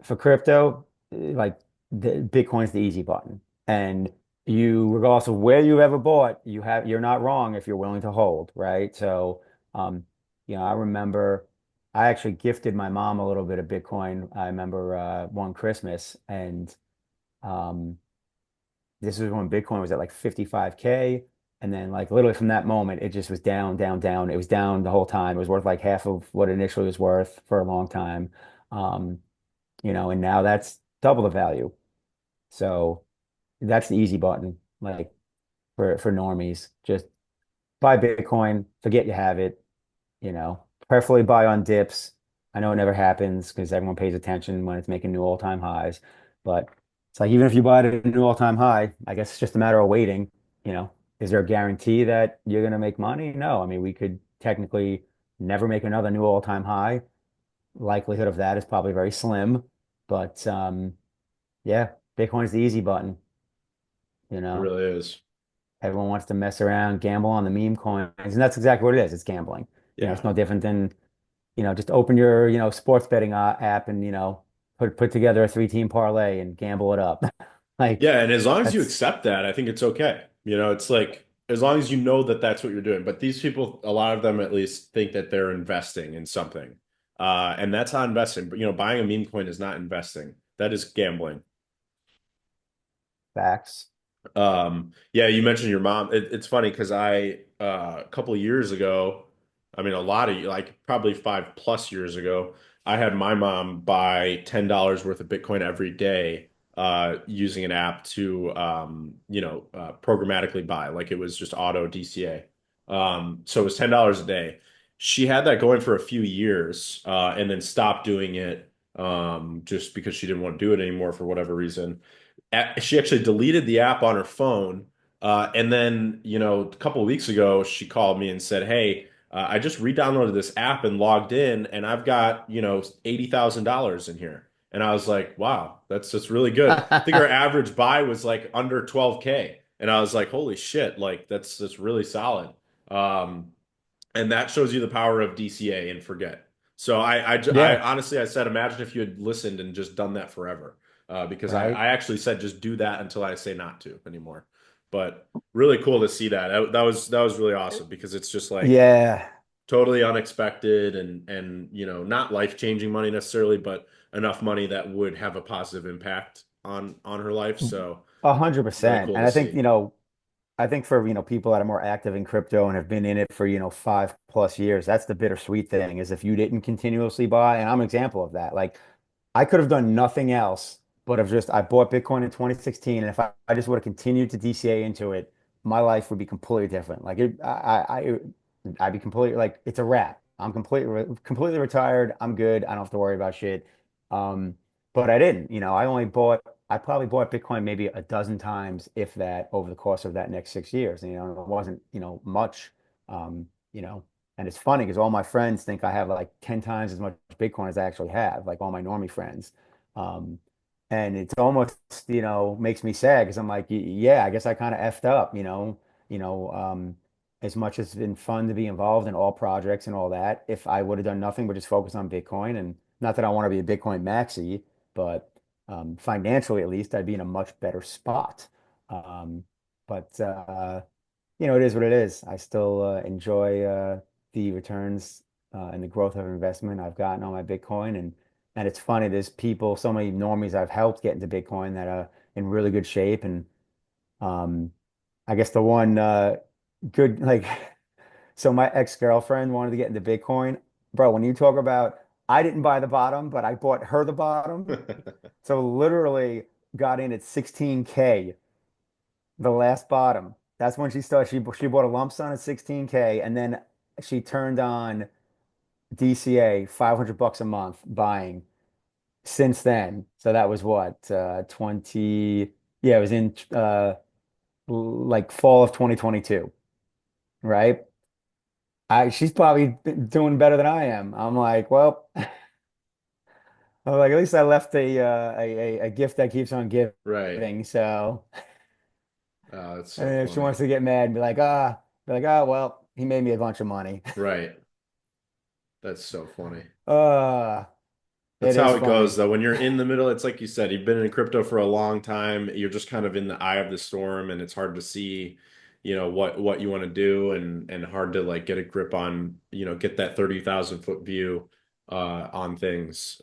[SPEAKER 1] For crypto, like Bitcoin's the easy button. And regardless of where you ever bought, you're not wrong if you're willing to hold, right? So, um, I remember I actually gifted my mom a little bit of Bitcoin. I remember one Christmas, and um, this was when Bitcoin was at like 55K. And then like literally from that moment, it just was down, down, down. It was down the whole time. It was worth like half of what it initially was worth for a long time. Um, and now that's double the value. So that's the easy button, like for normies. Just buy Bitcoin, forget you have it, preferably buy on dips. I know it never happens because everyone pays attention when it's making new all-time highs, but it's like even if you buy it at a new all-time high, I guess it's just a matter of waiting, you know. Is there a guarantee that you're going to make money? No. I mean, we could technically never make another new all-time high. Likelihood of that is probably very slim, but yeah, Bitcoin's the easy button, you
[SPEAKER 2] It
[SPEAKER 1] know.
[SPEAKER 2] really is.
[SPEAKER 1] Everyone wants to mess around, gamble on the meme coins, and that's exactly what it is. It's gambling. It's
[SPEAKER 2] Yeah.
[SPEAKER 1] no different than, just open your, sports betting app and, put together a three-team parlay and gamble it up. Like
[SPEAKER 2] Yeah, and as long as you
[SPEAKER 1] that's
[SPEAKER 2] accept that, I think it's okay. It's like as long as you know that that's what you're doing. But these people, a lot of them at least think that they're investing in something. And that's not investing. But buying a meme coin is not investing. That is gambling.
[SPEAKER 1] facts.
[SPEAKER 2] Yeah, you mentioned your mom. It's funny because a couple of years ago, I mean, a lot of like probably 5+ years ago, I had my mom buy $10 worth of Bitcoin every day, using an app to, programmatically buy. Like it was just auto DCA. So it was $10 a day. She had that going for a few years, and then stopped doing it, just because she didn't want to do it anymore for whatever reason. She actually deleted the app on her phone. And then, a couple of weeks ago, she called me and said, "Hey, I just re-downloaded this app and logged in, and I've got, $80,000 in here." And I was like, "Wow, that's just really good." I think her average buy was like under 12K. And I was like, "Holy shit, like that's really solid." Um, and that shows you the power of DCA and forget. So I
[SPEAKER 1] Yeah,
[SPEAKER 2] honestly, I said, imagine if you had listened and just done that forever. Because I,
[SPEAKER 1] right.
[SPEAKER 2] I actually said just do that until I say not to anymore. But really cool to see that. That was really awesome because it's just like
[SPEAKER 1] Yeah.
[SPEAKER 2] totally unexpected and not life-changing money necessarily, but enough money that would have a positive impact on her life. So
[SPEAKER 1] A hundred
[SPEAKER 2] really
[SPEAKER 1] percent.
[SPEAKER 2] cool
[SPEAKER 1] And
[SPEAKER 2] to
[SPEAKER 1] I think,
[SPEAKER 2] see.
[SPEAKER 1] I think for, people that are more active in crypto and have been in it for, 5+ years, that's the bittersweet thing is if you didn't continuously buy, and I'm an example of that. Like I could have done nothing else but have just I bought Bitcoin in 2016, and if I just would have continued to DCA into it, my life would be completely different. Like I'd be completely like it's a wrap. I'm completely retired. I'm good. I don't have to worry about shit. Um, but I didn't. I probably bought Bitcoin maybe a dozen times, if that, over the course of that next 6 years. And, it wasn't, much. Um, you know, and it's funny because all my friends think I have like 10 times as much Bitcoin as I actually have, like all my normie friends. Um, and it's almost, makes me sad because I'm like, Yeah, I guess I kind of effed up, you know, um, as much as it's been fun to be involved in all projects and all that. If I would have done nothing but just focus on Bitcoin, and not that I want to be a Bitcoin maxi, but financially at least, I'd be in a much better spot. Um, But it is what it is. I still enjoy the returns and the growth of investment I've gotten on my Bitcoin. And it's funny, there's people, so many normies I've helped get into Bitcoin that are in really good shape. And um, I guess the one good, like, so my ex-girlfriend wanted to get into Bitcoin. Bro, when you talk about, I didn't buy the bottom, but I bought her the bottom. So literally got in at 16K, the last bottom. That's when she started. She bought a lump sum at 16K, and then she turned on DCA, $500 a month buying since then. So that was what, 20, yeah, it was in like fall of 2022, right? She's probably doing better than I am. I'm like, well, I'm like, at least I left a gift that keeps on
[SPEAKER 2] Right.
[SPEAKER 1] giving. So,
[SPEAKER 2] Oh, that's
[SPEAKER 1] and
[SPEAKER 2] so
[SPEAKER 1] if she
[SPEAKER 2] funny.
[SPEAKER 1] wants to get mad and be like, well, he made me a bunch of money.
[SPEAKER 2] Right. That's so funny.
[SPEAKER 1] Uh,
[SPEAKER 2] That's
[SPEAKER 1] it
[SPEAKER 2] how
[SPEAKER 1] is
[SPEAKER 2] it goes,
[SPEAKER 1] funny,
[SPEAKER 2] though. When you're in the middle, it's like you said, you've been in crypto for a long time. You're just kind of in the eye of the storm, and it's hard to see, what you want to do, and hard to like get a grip on, get that 30,000 foot view on things.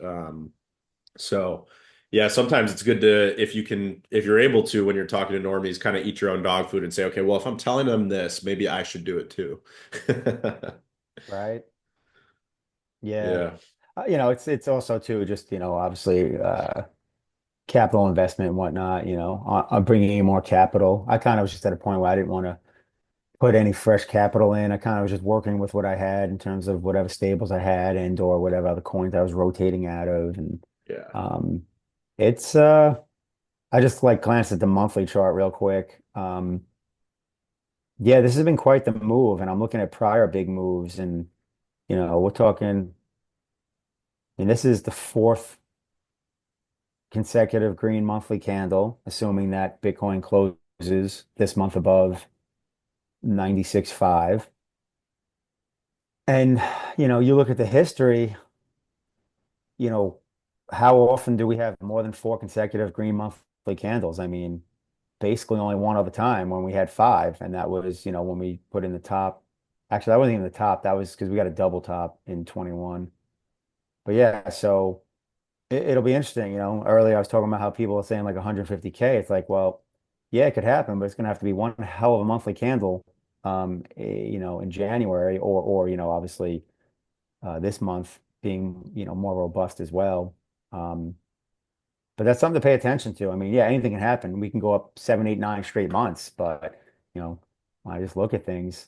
[SPEAKER 2] So yeah, sometimes it's good to, if you're able to, when you're talking to normies, kind of eat your own dog food and say, okay, well, if I'm telling them this, maybe I should do it too.
[SPEAKER 1] right? Yeah.
[SPEAKER 2] Yeah.
[SPEAKER 1] It's also too just, obviously capital investment and whatnot, I'm bringing in more capital. I kind of was just at a point where I didn't want to put any fresh capital in. I kind of was just working with what I had in terms of whatever stables I had and or whatever other coins I was rotating out of. And
[SPEAKER 2] Yeah.
[SPEAKER 1] um, it's I just like glanced at the monthly chart real quick. Yeah, this has been quite the move, and I'm looking at prior big moves, and we're talking, and this is the fourth consecutive green monthly candle, assuming that Bitcoin closes this month above 96.5. And you look at the history, you know, how often do we have more than four consecutive green monthly candles? I mean, basically only one other time when we had five, and that was, when we put in the top. Actually, that wasn't even the top. That was because we got a double top in 21. But yeah, so it'll be interesting. Earlier I was talking about how people are saying like 150K. It's like, well, yeah, it could happen, but it's going to have to be one hell of a monthly candle, in January or obviously this month being, more robust as well. Um, but that's something to pay attention to. I mean, yeah, anything can happen. We can go up 7, 8, 9 straight months, but you know, when I just look at things,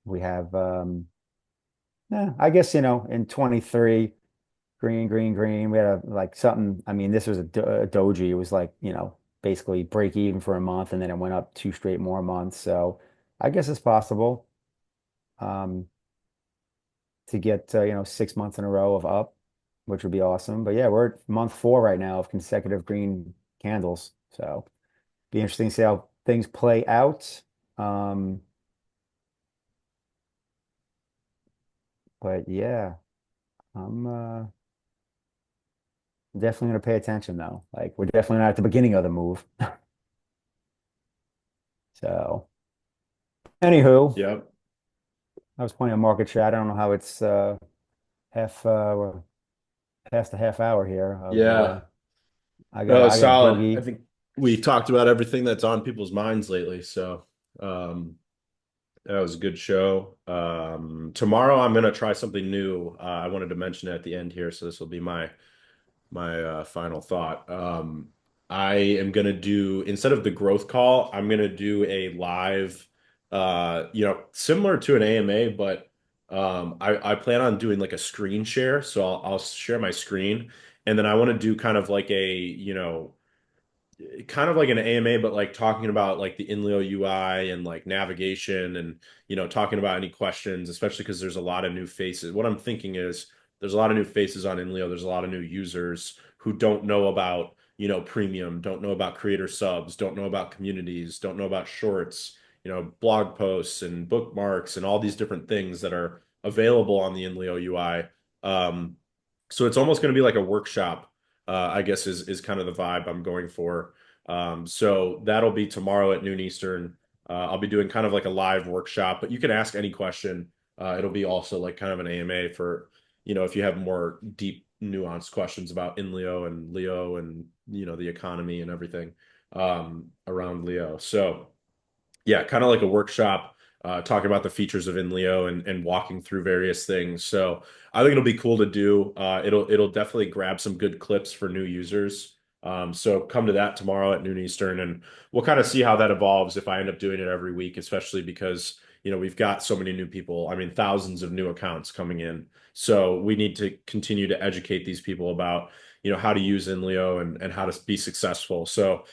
[SPEAKER 1] we have I guess, in 23, green, green, green, we had like something. I mean, this was a doji. It was like, basically break even for a month and then it went up two straight more months. So I guess it's possible um to get 6 months in a row of up, which would be awesome. But yeah, we're at month four right now of consecutive green candles. So be interesting to see how things play out. Um, but yeah, I'm definitely gonna pay attention though. Like we're definitely not at the beginning of the move. So anywho,
[SPEAKER 2] Yep.
[SPEAKER 1] I was playing a market chat. I don't know how it's we're past the half hour here of
[SPEAKER 2] Yeah.
[SPEAKER 1] I got
[SPEAKER 2] No, it's
[SPEAKER 1] I got a
[SPEAKER 2] solid. I
[SPEAKER 1] boogie.
[SPEAKER 2] think we talked about everything that's on people's minds lately. So, that was a good show. Tomorrow I'm gonna try something new. I wanted to mention it at the end here, so this will be my final thought. I am gonna do, instead of the growth call, I'm gonna do a live, similar to an AMA, but I plan on doing like a screen share. So I'll share my screen, and then I want to do kind of like an AMA, but like talking about like the Inleo UI and like navigation, and talking about any questions, especially because there's a lot of new faces. What I'm thinking is there's a lot of new faces on Inleo. There's a lot of new users who don't know about, premium, don't know about creator subs, don't know about communities, don't know about shorts, blog posts and bookmarks and all these different things that are available on the Inleo UI. So it's almost going to be like a workshop, I guess is kind of the vibe I'm going for. So that'll be tomorrow at noon Eastern. I'll be doing kind of like a live workshop, but you can ask any question. It'll be also like kind of an AMA for, if you have more deep, nuanced questions about Inleo and Leo and, the economy and everything around Leo. So yeah, kind of like a workshop, talking about the features of Inleo and walking through various things. So I think it'll be cool to do. It'll definitely grab some good clips for new users. So come to that tomorrow at noon Eastern, and we'll kind of see how that evolves if I end up doing it every week, especially because we've got so many new people. I mean, thousands of new accounts coming in. So we need to continue to educate these people about how to use Inleo and how to be successful. So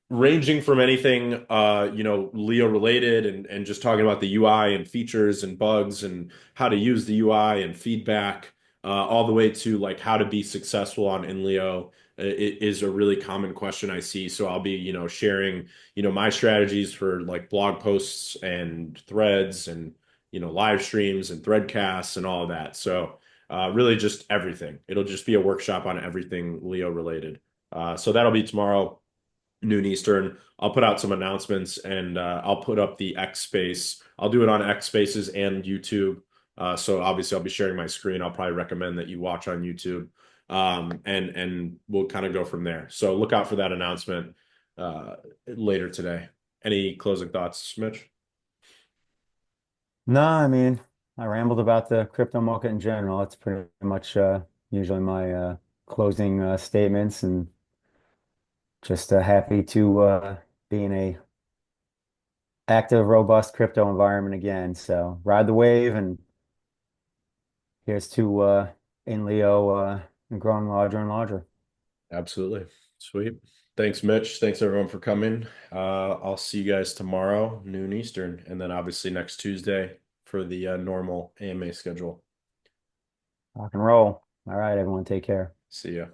[SPEAKER 2] ranging from anything Leo related and just talking about the UI and features and bugs and how to use the UI and feedback, all the way to like how to be successful on Inleo. It is a really common question I see. So I'll be, sharing, my strategies for like blog posts and threads and, live streams and threadcasts and all of that. So really just everything. It'll just be a workshop on everything Leo related. So that'll be tomorrow noon Eastern. I'll put out some announcements and I'll put up the X Space. I'll do it on X Spaces and YouTube. So obviously I'll be sharing my screen. I'll probably recommend that you watch on YouTube. And we'll kind of go from there. So look out for that announcement later today. Any closing thoughts, Mitch?
[SPEAKER 1] No, I mean, I rambled about the crypto market in general. It's pretty much usually my closing statements, and just happy to be in a active, robust crypto environment again. So ride the wave, and here's to in Leo growing larger and larger.
[SPEAKER 2] Absolutely. Sweet. Thanks, Mitch. Thanks everyone for coming. I'll see you guys tomorrow, noon Eastern, and then obviously next Tuesday for the normal AMA schedule.
[SPEAKER 1] Rock and roll. All right, everyone, take care.
[SPEAKER 2] See ya.